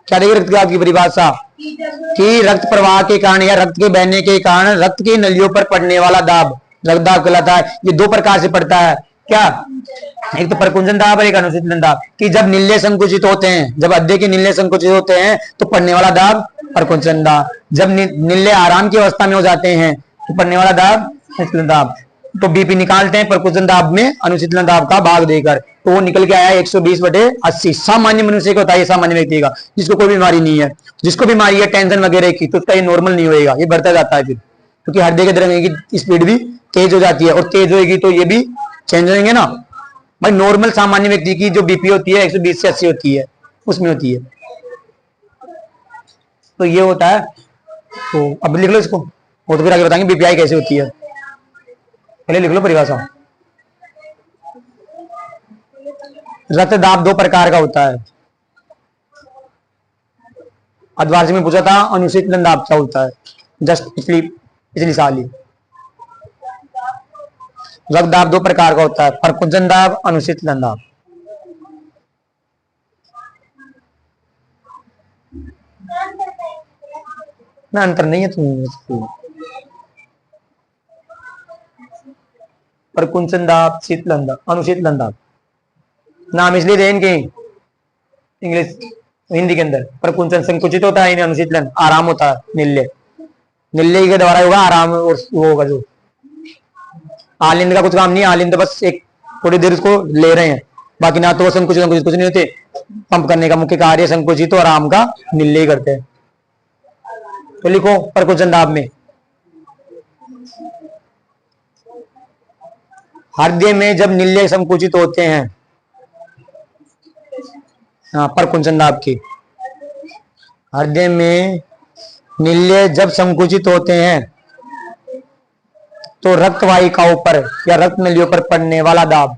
क्या देखिए रक्तदाब की परिभाषा कि रक्त प्रवाह के कारण या रक्त के बहने के कारण रक्त की नलियों पर पड़ने वाला दाब रक्तदाब कहलाता है। ये दो प्रकार से पड़ता है। क्या? एक तो परकुंचन दाब और एक अनुशीतलन दाब। कि जब निल्ले संकुचित होते हैं, जब अध्यय के निल्ले संकुचित होते हैं तो पड़ने वाला दाब परकुंचन दाब, जब निल्ले आराम की अवस्था में हो जाते हैं तो पड़ने वाला दाब अनुशीतलन दाब। तो बीपी निकालते हैं परकुंचन दाब में अनुशीतलन दाब का भाग देकर, तो वो निकल के आया 120/80। सामान्य मनुष्य को होता है, सामान्य व्यक्ति का जिसको कोई बीमारी नहीं है। जिसको बीमारी है टेंशन वगैरह की तो उसका ये नॉर्मल नहीं होएगा, ये बढ़ता जाता है फिर, क्योंकि हृदय के धड़कन की स्पीड भी तेज हो जाती है और तेज होगी तो ये भी चेंज होंगे ना भाई। नॉर्मल सामान्य व्यक्ति की जो बीपी होती है 120 से 80 होती है, उसमें होती है। तो ये होता है। तो अब लिख लो इसको, वो तो फिर आगे बताएंगे बीपीआई कैसे होती है। पहले लिख लो परिभाषा। रक्तदाब दो प्रकार का होता है। अधवार्षिक में पूछा था अनुशीतलन दाब क्या होता है, जस्ट पिछली पिछली साल ही। रक्तदाब दो प्रकार का होता है, परकुंचन दाब, अनुशीतलन दाब। ना अंतर नहीं है तुम। परकुंचन दाब, शीतलन दाब, अनुशीतलन दाब नाम इसलिए दे इनके इंग्लिश हिंदी के अंदर। परकुंचन संकुचित होता है, अनुशीतलन आराम होता है, निल्ले निल्ले के द्वारा होगा आराम, और वो होगा जो आलिंद का कुछ काम नहीं है। आलिंद बस एक थोड़ी देर उसको ले रहे हैं, बाकी ना तो संकुचित संकुचित कुछ नहीं होते। पंप करने का मुख्य कार्य संकुचित और आराम का निल्ले ही करते हैं। तो लिखो परकुंचन दाब में हृदय में जब निल्ले संकुचित होते हैं, हाँ परकुंचन दाब की, हृदय में निल्ले जब संकुचित होते हैं तो रक्त वाहिकाओं पर या रक्त नलियों पर पड़ने वाला दाब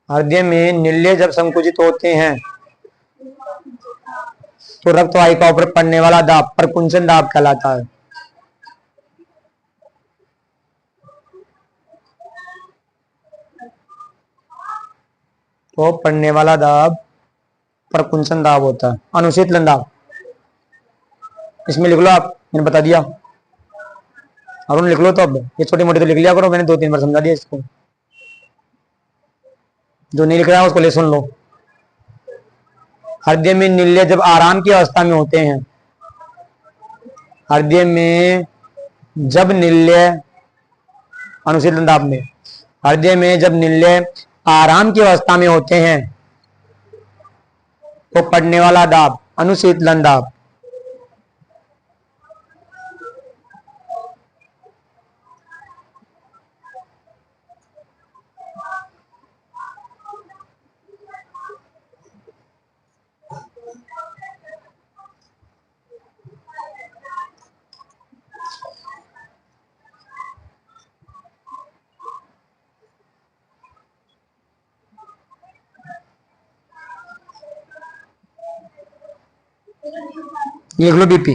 हृदय में निल्ले जब संकुचित होते हैं तो रक्त वाहिकाओं पर पड़ने वाला दाब परकुंचन दाब कहलाता है। तो पड़ने वाला दाब परकुंचन दाब होता है। अनुशीतलन दाब इसमें लिख लो, आप मैंने बता दिया। अरुण लिख लो, तो अब ये छोटी मोटी तो लिख लिया करो, मैंने 2-3 बार समझा दिया इसको। जो नहीं लिख रहा है उसको ले सुन लो। हृदय में निल्ले जब आराम की अवस्था में होते हैं, हृदय में जब निल्ले अनुशीतलन दाब में हृदय में जब निल्ले आराम की अवस्था में होते हैं तो पड़ने वाला दाब अनुशीतलन दाब ये लिख लो बीपी।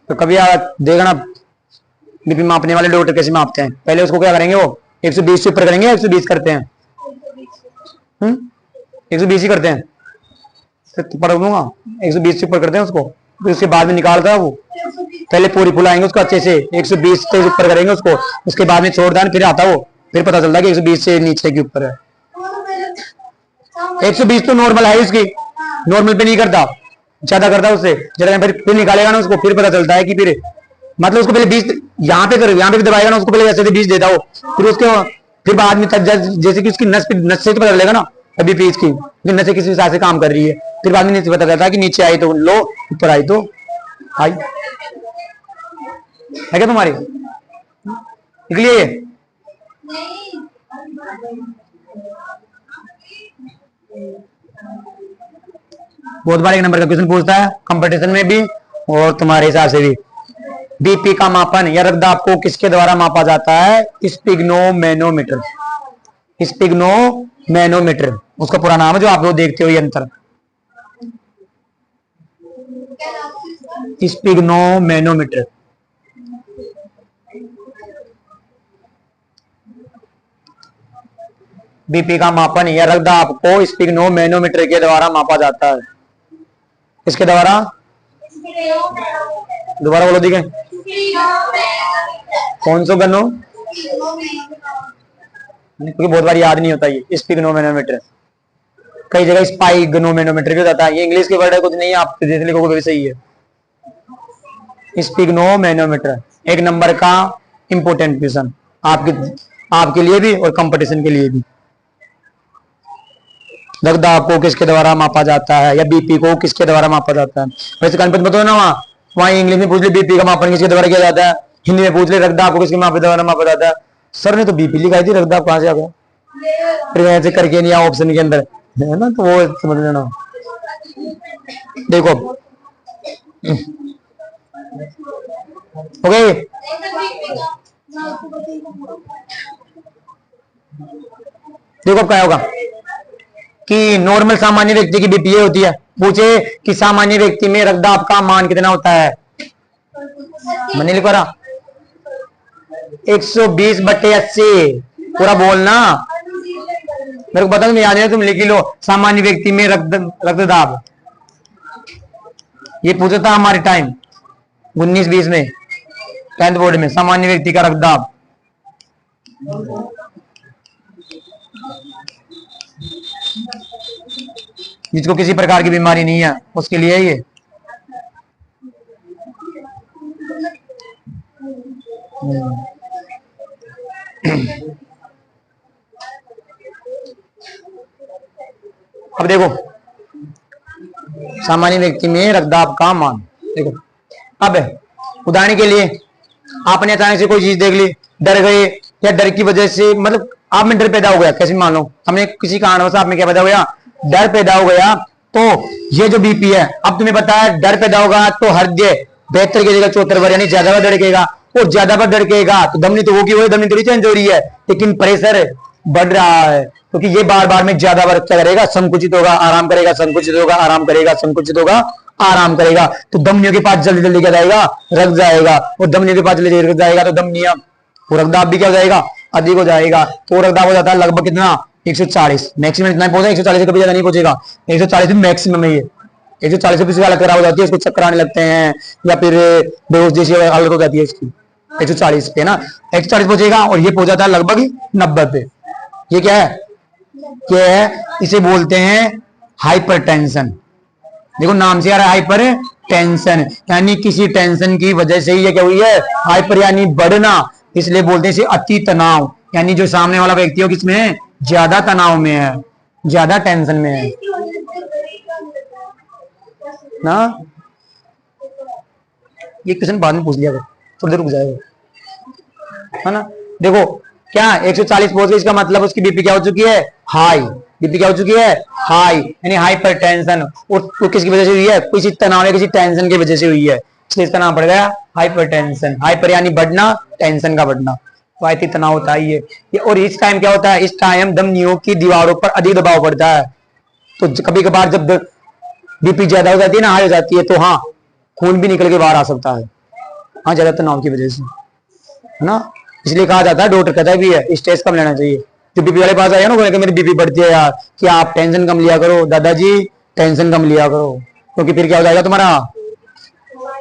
तो कभी देखना बीपी मापने वाले डॉक्टर कैसे मापते हैं। पहले उसको क्या करेंगे, वो 120 से ऊपर करेंगे, 120 करते हैं, 120 ही करते हैं, तो पढ़ लूंगा, 120 से ऊपर करते हैं उसको। फिर उसके बाद में निकालता है वो, पहले पूरी फुलाएंगे उसको अच्छे से, 120 से ऊपर करेंगे उसको, उसके बाद में छोड़ दें, फिर आता वो, फिर पता चलता है कि 120 से नीचे के ऊपर है। 120 तो नॉर्मल है उसकी, नॉर्मल पे नहीं करता, ज्यादा करता है उससे ज्यादा। फिर निकालेगा ना उसको, फिर पता चलता है कि फिर मतलब उसको पहले 20 यहाँ पे यहाँ पे दबाएगा ना उसको, पहले वैसे 20 देता हो, फिर उसके फिर बाद में जैसे कि उसकी नस से तो पता चलेगा ना अभी पीस की नस किस हिसाब से काम कर रही है, फिर बाद में नीचे पता चलता है कि नीचे आई तो लो, ऊपर आई तो आई। है क्या तुम्हारी निकली है? बहुत बार एक नंबर का क्वेश्चन पूछता है कंपटीशन में भी और तुम्हारे हिसाब से भी। बीपी का मापन या रक्तदाब को किसके द्वारा मापा जाता है? स्पिग्नोमेनोमीटर। स्पिग्नोमेनोमीटर उसका पूरा नाम है, जो आप लोग देखते हो यंत्र, स्पिग्नोमेनोमीटर। बीपी का मापन या रक्तदाब को स्पिग्नोमेनोमीटर के द्वारा मापा जाता है। इसके द्वारा, दोबारा बोलो दिखे, कौन सा गनो, क्योंकि बहुत बार याद नहीं होता ये स्पिग्नोमेनोमीटर, कई जगह स्पाइग्नोमेनोमीटर भी होता है, ये इंग्लिश के वर्ड है, कुछ नहीं है, आप देख लिखोगे भी सही है। स्पिग्नोमेनोमीटर एक नंबर का इंपोर्टेंट क्वेश्चन आपके लिए भी और कंपटीशन के लिए भी। रक्तदाब को किसके द्वारा मापा जाता है या बीपी को किसके द्वारा मापा जाता है? वैसे कन्फ्यूज बताओ ना, वहां इंग्लिश में पूछ ले बीपी का मापन किसके द्वारा किया जाता है, हिंदी में पूछ ले रक्तदाब को किसके द्वारा मापा जाता है। सर ने तो बीपी लिखाई थी, रक्तदाब कहां से आ गया? फिर ऐसे करके नहीं आया ऑप्शन के अंदर, है ना, तो वो समझ लेना। देखो ओके, देखो अब क्या होगा कि नॉर्मल सामान्य व्यक्ति की बीपी होती है। पूछे कि सामान्य व्यक्ति में रक्तदाब का मान कितना होता है? मैंने लिखा रहा 120/80, पूरा बोलना, मेरे को पता नहीं याद है, तुम लिख लो। सामान्य व्यक्ति में रक्तदाब, ये पूछा था हमारे टाइम 19-20 में 10th बोर्ड में, सामान्य व्यक्ति का रक्तदाब। जिसको किसी प्रकार की बीमारी नहीं है उसके लिए ये। अब देखो सामान्य व्यक्ति में रक्तदाब का मान, देखो अब उदाहरण के लिए आपने अचानक से कोई चीज देख ली, डर गए, या डर की वजह से, मतलब आप में डर पैदा हो गया, कैसे मान लो हमने किसी कारणवश आप में क्या पैदा हो गया, डर पैदा हो गया, तो ये जो बीपी है, अब तुम्हें पता है डर पैदा होगा तो हृदय 72 की जगह 74 बार, यानी ज्यादा बार धड़केगा, और ज्यादा बार धड़केगा तो धमनी तो होगी, वही धमनी थोड़ी चेंज हो रही है, लेकिन प्रेशर बढ़ रहा है, क्योंकि ये बार बार में ज्यादा बार क्या करेगा, संकुचित होगा, आराम करेगा, संकुचित होगा, आराम करेगा, संकुचित होगा, आराम करेगा, तो धमनियों के पास जल्दी जल्दी क्या जाएगा, रख जाएगा, और धमनियों के पास जल्दी रख जाएगा तो धमनियां, रक्तदाब भी क्या हो जाएगा, अधिक हो जाएगा। तो रक्तदाब हो जाता है लगभग कितना, 140, मैक्सिमम इतना पहुंचा, 140 से कभी ज्यादा नहीं पहुंचेगा, 140 मैक्सिमम है ये। 140 से हालत खराब हो जाती है, उसको चक्कर आने लगते हैं, या फिर बेहोश जैसी हालत हो जाती है इसकी, 140 पे ना, 140 पहुंचेगा, और ये पहुंच जाता है लगभग 90 पे। ये क्या है, क्या है, इसे बोलते हैं हाइपरटेंशन। देखो नाम से आ रहा है हाइपर टेंशन, यानी किसी टेंशन की वजह से ये क्या हुई है, हाइपर यानी बढ़ना, इसलिए बोलते हैं इसे अति तनाव, यानी जो सामने वाला व्यक्ति हो किसमें है, ज्यादा तनाव में है, ज्यादा टेंशन में है ना। ये क्वेश्चन बाद में पूछ लिया, थोड़ी देर रुक जाएगा, है ना। देखो क्या 140 पहुंच गई, इसका मतलब उसकी बीपी क्या हो चुकी है, हाई, बीपी क्या हो चुकी है, हाई, यानी हाइपरटेंशन, और किसकी वजह से हुई है, किसी तनाव या किसी टेंशन की वजह से हुई है, इसलिए इसका नाम पड़ गया हाइपरटेंशन। हाइपर यानी बढ़ना, टेंशन का बढ़ना। तो अति तनाव होता है ये। और इस टाइम क्या होता है, इस टाइम धमनियों की दीवारों पर अधिक दबाव पड़ता है। तो कभी कभार जब बीपी ज्यादा हो जाती है ना, हाई हो जाती है, तो हाँ खून भी निकल के बाहर आ सकता है, हाँ ज्यादा तनाव की वजह से, है ना। इसलिए कहा जाता है, डॉक्टर कहता भी है स्ट्रेस कम लेना चाहिए। जो बीपी वाले पास आया ना, मेरी बीपी बढ़ती है यार, कि आप टेंशन कम लिया करो दादाजी, टेंशन कम लिया करो, क्योंकि फिर क्या हो जाएगा तुम्हारा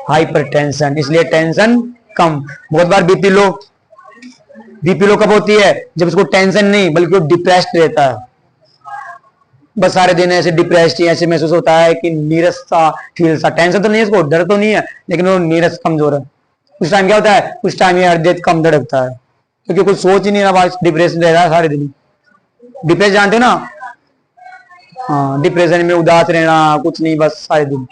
हाइपर टेंशन। इसलिए टेंशन कम। बहुत बार बीपी लो कब होती है, जब उसको टेंशन नहीं बल्कि वो डिप्रेस्ड रहता है, बस सारे दिन ऐसे डिप्रेस्ड ही ऐसे महसूस होता है कि नीरस सा फील सा। टेंशन तो नहीं है उसको, डर तो नहीं है, लेकिन वो नीरस कमजोर है। उस टाइम क्या होता है, उस टाइम ये हृदय कम धड़कता है, क्योंकि कुछ सोच ही नहीं रहा, डिप्रेशन रह रहा है सारे दिन। डिप्रेशन जानते हो ना, हाँ डिप्रेशन में उदास रहना, कुछ नहीं बस सारे दिन।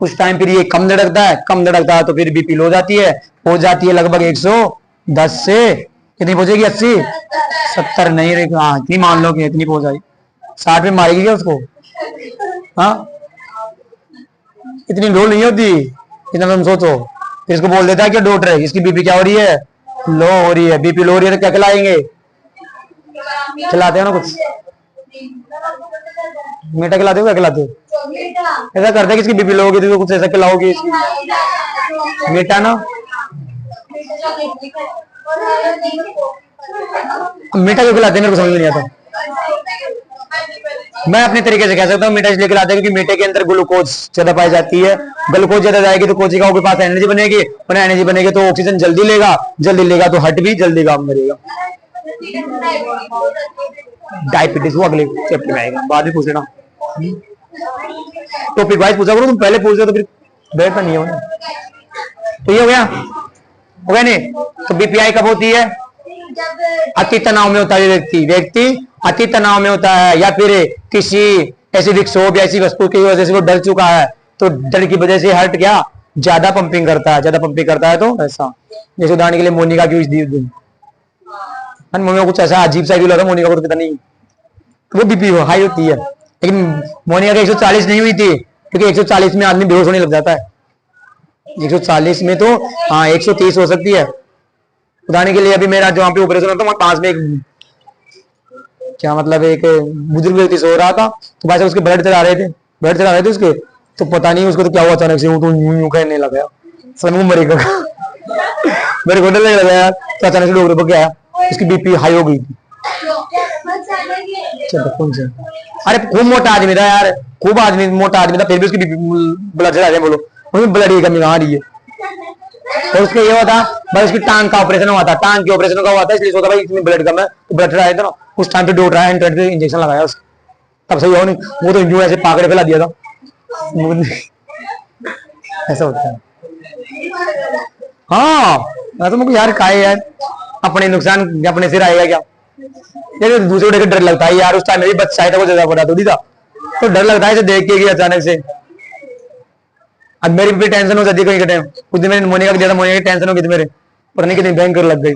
उस टाइम फिर ये कम धड़कता है, तो फिर बीपी लो हो जाती है, हो जाती है लगभग 110 से कितनी पहुंचेगी, 80 70 नहीं रहेगी, हाँ इतनी मान लो कि इतनी पहुंच जाएगी। 60 में मारेगी क्या उसको, हाँ इतनी लो नहीं होती, इतना तुम सोचो। फिर इसको बोल देता है कि डॉक्टर है, इसकी बीपी क्या हो रही है, लो हो रही है। बीपी लो हो रही है तो क्या खिलाएंगे, खिलाते हो ना कुछ, मीठा खिलाते हो, क्या खिलाते हो, ऐसा करते हैं कि इसकी बीपी लो होगी तो कुछ ऐसा खिलाओगे इसकी मीठा ना। मीठा क्यों खिलाते हैं मेरे को समझ नहीं आता। मैं अपने तरीके से कह सकता हूँ, मीठा इसलिए खिलाते हैं क्योंकि मीठे के अंदर ग्लूकोज ज्यादा पाई जाती है। ग्लूकोज ज्यादा जाएगी तो कोशिकाओं के पास एनर्जी बनेगी, और एनर्जी बनेगी तो ऑक्सीजन जल्दी लेगा तो हट भी जल्दी काम करेगा। डायबिटीज वो अगले चैप्टर में आएगा, बाद में पूछ लेना, टॉपिक वाइज पूछा करो, तुम पहले पूछ रहे तो फिर बैठना नहीं होगा। तो ये हो गया नहीं। तो बीपीआई कब होती है, अति तनाव में होता है व्यक्ति अति तनाव में होता है, या फिर किसी ऐसी विक्षोभ या ऐसी वस्तु की वजह से वो डर चुका है, तो डर की वजह से हार्ट क्या ज्यादा पंपिंग करता है। तो ऐसा जैसे उदाहरण के लिए मोनिका की दी मोनिका कुछ ऐसा अजीब सा भी लगा, मोनिका को तो पता नहीं, वो बीपी हाई होती है। लेकिन मोनिका की 140 नहीं हुई थी, क्योंकि 140 में आदमी बेहोश होने लग जाता है। 140 में तो हाँ 130 हो सकती है। उदाहरण के लिए अभी मेरा जहाँ पे ऑपरेशन होता है वहां पास में एक क्या मतलब एक बुजुर्ग व्यक्ति सो रहा था, तो वैसे उसके ब्लड चढ़ा रहे थे उसके, तो पता नहीं उसको तो क्या हुआ, अचानक से वो तो यूं कहने लगा, समझ में मरेगा मेरे को डर लग रहा यार। तो अचानक से डॉक्टर को गया, उसकी बीपी हाई हो गई थी। कौन सा, अरे खूब मोटा आदमी था यार, मोटा आदमी था, फिर भी उसकी बीपी ब्लड चढ़ा रहे, बोलो उसमें ब्लड की कमी कहाँ रही है। तो उसके ये हुआ था भाई, उसकी टांग का ऑपरेशन हुआ था, टांग के ऑपरेशन का हुआ था, इसलिए सोचा भाई इसमें ब्लड कम है तो ब्लड चढ़ाया था ना। उस टाइम पे डॉक्टर आया, इंटरनेट पे इंजेक्शन लगाया उसको, तब सही हुआ नहीं, वो तो यूं ऐसे पाकड़े फैला दिया था ऐसा होता है। हाँ मैं तो मुझे यार काहे यार अपने नुकसान अपने सिर आएगा क्या, ये दूसरे को डर लगता है यार। उस टाइम मेरी बच्चा है था, वो ज्यादा बड़ा थोड़ी था, तो डर लगता है देख के अचानक से। अब मेरी भी टेंशन हो जाती है कहीं के टाइम, कुछ दिन मैंने मोनिका को दिया था, मोनिका की टेंशन हो गई थी मेरे, पता नहीं कितनी भयंकर लग गई,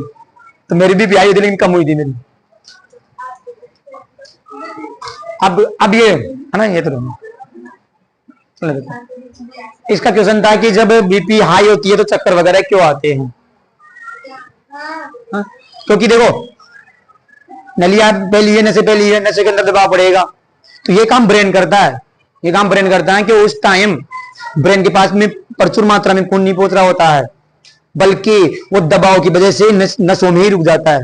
तो मेरी भी आई थी लेकिन कम हुई थी मेरी। अब ये है ना, ये तो इसका क्वेश्चन था कि जब बीपी हाई होती है तो चक्कर वगैरह क्यों आते हैं। क्योंकि देखो नलिया पहली है, नशे के अंदर दबाव पड़ेगा, तो ये काम ब्रेन करता है कि उस टाइम ब्रेन के पास में प्रचुर मात्रा में खून नहीं पहुंच रहा होता है, बल्कि वो दबाव की वजह से नसों में ही रुक जाता है,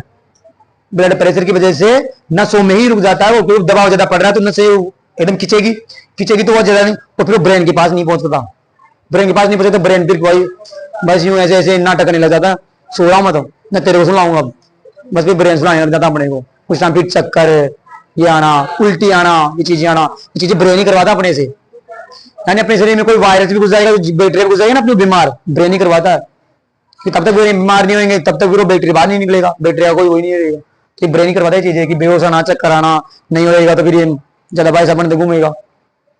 ब्लड प्रेशर की वजह से नसों में ही रुक जाता है। वो दबाव ज्यादा पड़ रहा है तो नसें एकदम खिंचेगी तो वो ज्यादा नहीं, तो फिर ब्रेन के पास नहीं पहुंचता, तो ब्रेन फिर कोई बस यूं ऐसे नाटक करने लग जाता है, सो रहा मत मैं तेरे को सुनाऊंगा, बस फिर ब्रेन सुनाने लग जाता अपने को। उस टाइम फिर चक्कर ये आना, उल्टी आना, ये चीजें ब्रेन ही करवाता अपने से। यानी अपने शरीर में कोई वायरस भी घुस जाएगा, बैक्टीरिया भी घुस जाएगा ना अपनी बीमार, ब्रेन ही करवाता है कि तब तक वो बीमार नहीं होंगे, तब तक वो बैक्टीरिया बाहर नहीं निकलेगा, बैक्टीरिया कोई वही नहीं रहेगा, कि ब्रेन ही करवाता है चीजें कि बेहोश आना, चक्कर आना नहीं होगा, तो फिर ये ज्यादा बाईस अपन तो घूमेगा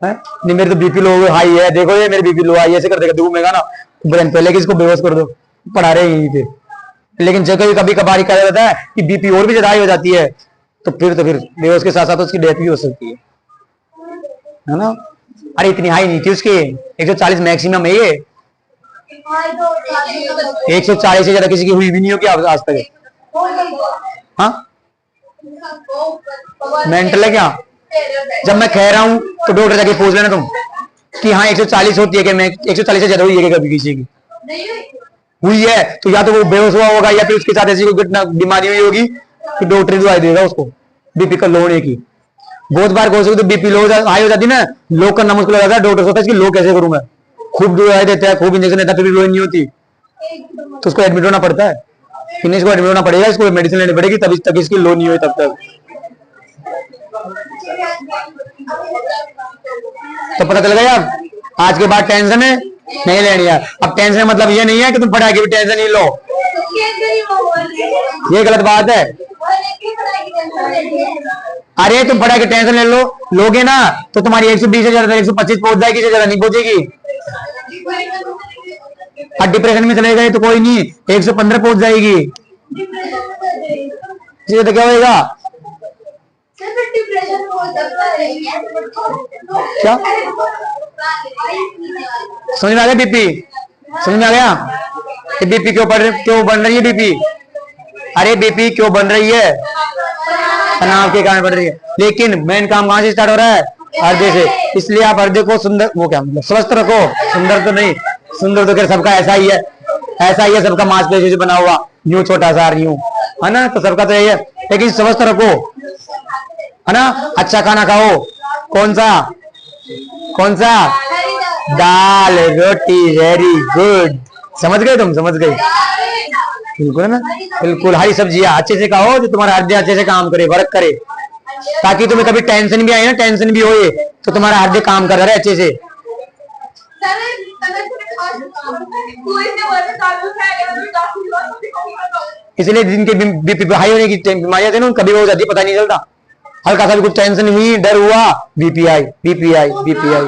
है नहीं। मेरे तो बीपी लो हाई है, देखो ये मेरे बीपी लो हाई ऐसे कर देगा, घूमेगा ना, ब्रेन पहले कि इसको बेहोश कर दो, पढ़ा रहे यहीं पे। लेकिन जगह कभी कभार कहा जाता है कि बीपी और भी ज्यादा हाई हो जाती है, तो फिर बेहोश के साथ साथ उसकी डेथ भी हो सकती है ना। अरे इतनी हाई नहीं थी उसकी, 140 मैक्सिमम है ये, 140 से ज्यादा किसी की हुई भी नहीं हो क्या आज तक? हाँ, मेंटल है क्या? जब मैं कह रहा हूं तो डॉक्टर जाके पूछ लेना तुम कि हाँ 140 होती है कि मैं 140 से ज्यादा हुई है कि कभी किसी की हुई है तो या तो वो बेहोश हुआ होगा या फिर उसके साथ ऐसी कोई घटना बीमारी हुई होगी तो डॉक्टर दवाई देगा उसको बीपी का लो होने की। बहुत बार कोशिश तो बीपी लो हाई हो जाती ना, लो करना मुश्किल हो जाता है, डॉक्टर सोचता है इसकी लो कैसे करूं मैं, खूब दवाई देता है, खूब इंजेक्शन देता है, फिर भी लो नहीं होती तो उसको एडमिट होना पड़ता है। फिर इसको एडमिट होना पड़ेगा, इसको मेडिसिन लेनी पड़ेगी तब तक इसकी लो नहीं हुई तब तक। तो पता चल गया यार, आज के बाद टेंशन है नहीं लेनी है। अब टेंशन मतलब ये नहीं है कि तुम पढ़ाई की भी टेंशन नहीं लो, ये गलत बात है। अरे तुम पढ़ाई की टेंशन ले लो, लोगे ना तो तुम्हारी 120 से ज्यादा 125 पहुंच जाएगी, से ज्यादा नहीं पहुंचेगी। और डिप्रेशन में चले गए तो कोई नहीं, 115 पहुंच जाएगी, तो क्या होगा? क्या समझ में आ गया? बीपी समझ में आ गया? बीपी क्यों बन रही है बीपी? अरे बीपी क्यों बन रही है? तनाव के कारण बन रही है। लेकिन मेन काम कहां से स्टार्ट हो रहा है? हृदय से। इसलिए आप हृदय को सुंदर, वो क्या मतलब स्वस्थ रखो। सुंदर तो नहीं, सुंदर तो क्या सबका ऐसा ही है, ऐसा ही है सबका, मांसपेशी से बना हुआ, यूं छोटा सा यूं है ना, तो सबका तो यही है। लेकिन स्वस्थ रखो है ना, अच्छा खाना खाओ। कौन सा? कौन सा? दाल रोटी, वेरी गुड, समझ गए तुम, समझ गए बिल्कुल है ना, बिल्कुल। हरी सब्जियां अच्छे से खाओ जो तुम्हारा हृदय अच्छे से काम करे, वर्क करे, ताकि तुम्हें कभी टेंशन भी आए ना, टेंशन भी होए तो तुम्हारा हृदय काम कर रहा है अच्छे से। इसलिए जिनके बीपी हाई होने की बीमारियां थी ना, कभी हो जाती है पता नहीं चलता, हल्का सा भी कुछ टेंशन हुई, डर हुआ, बीपी आई, बीपी आई, बीपी आई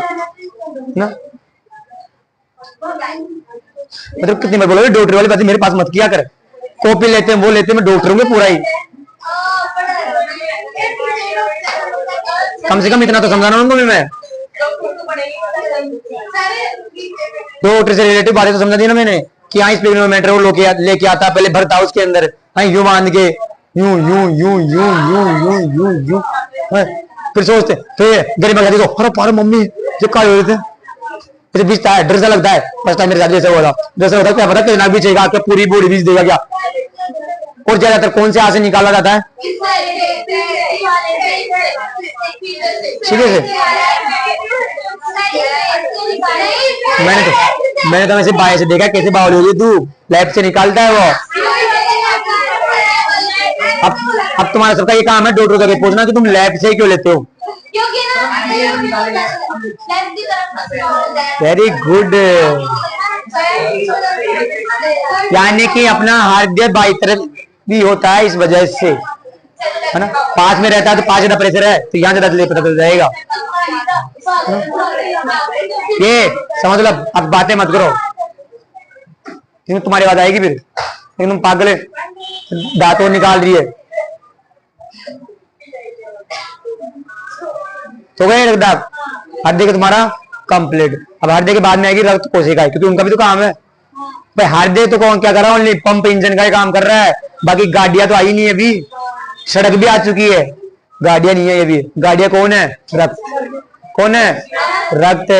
ना। मतलब कितनी बार बोलोगे डॉक्टर वाली बात मेरे पास मत किया कर, कॉपी लेते हैं वो लेते हैं, मैं डॉक्टर हूँ पूरा ही, कम से कम इतना तो समझाना उनको भी मैं। डॉक्टर से रिलेटिव बातें तो समझा दी ना मैंने कि हाँ स्पीडोमीटर वो लेके आता, पहले भरता उसके अंदर, हाँ यूं बांध के, यूं यूं यूं यूं यूं यूं यूं यूं, फिर सोचते फिर गरीब देखो अरे पारो मम्मी जो काय हो रहे थे, फिर बीचता है, डर सा लगता है। फर्स्ट टाइम मेरे साथ जैसे हुआ था, जैसे होता है क्या पता कितना बीचेगा, क्या पूरी बॉडी बीच देगा क्या। और ज्यादातर कौन से हाथ से निकाला जाता है? सीधे से। मैंने तो वैसे बाएं से देखा, कैसे बावली होगी तू, लेफ्ट से निकालता है वो। अब तुम्हारा सबका ये काम है डॉक्टर का पूछना कि तुम लेफ्ट से क्यों लेते हो। वेरी गुड, यानी कि अपना हृदय बाई तरफ भी होता है इस वजह से, है ना, पास में रहता है तो पास ज्यादा प्रेशर है तो यहाँ ज्यादा पता चल जाएगा। ये समझ लो, अब बातें मत करो, तुम्हारी बात आएगी फिर, लेकिन तुम पागल है, दांतों निकाल रही है तो गए दांत। हृदय का तुम्हारा कंप्लीट। अब हृदय के बाद में आएगी रक्त कोशिकाएं, क्योंकि उनका भी तो काम है भाई। हृदय तो कौन क्या कर रहा है, ओनली पंप इंजन का ही काम कर रहा है, बाकी गाड़ियां तो आई नहीं है अभी, सड़क भी आ चुकी है, गाड़ियां नहीं है अभी। गाड़ियां कौन है? रक्त। कौन है? रक्त।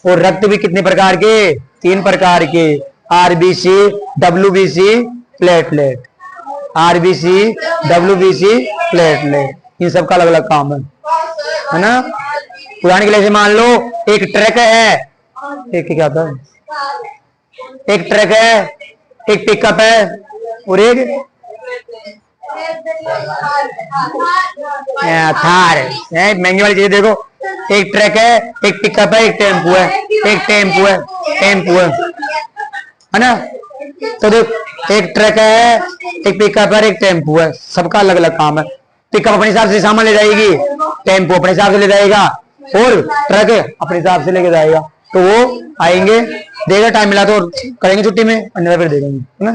और रक्त भी कितने प्रकार के? 3 प्रकार के, RBC, WBC, platelet. RBC, WBC, platelet, इन सबका अलग अलग काम है ना। उदाहरण के लिए मान लो एक ट्रक है, एक क्या होता है, एक ट्रक है, एक पिकअप है और एक थार है। महंगी वाली चीजें देखो, एक ट्रक है, एक पिकअप है, एक टेम्पू है, एक टेम्पू है, टेम्पू है ना। तो देख, एक ट्रक है, एक पिकअप है, एक टेम्पू है, सबका अलग अलग काम है। पिकअप अपने हिसाब से सामान ले जाएगी, टेम्पो अपने हिसाब से ले जाएगा और ट्रक अपने हिसाब से लेके जाएगा। तो वो आएंगे, देगा टाइम मिला तो करेंगे छुट्टी में, अन्यथा फिर देंगे, है ना।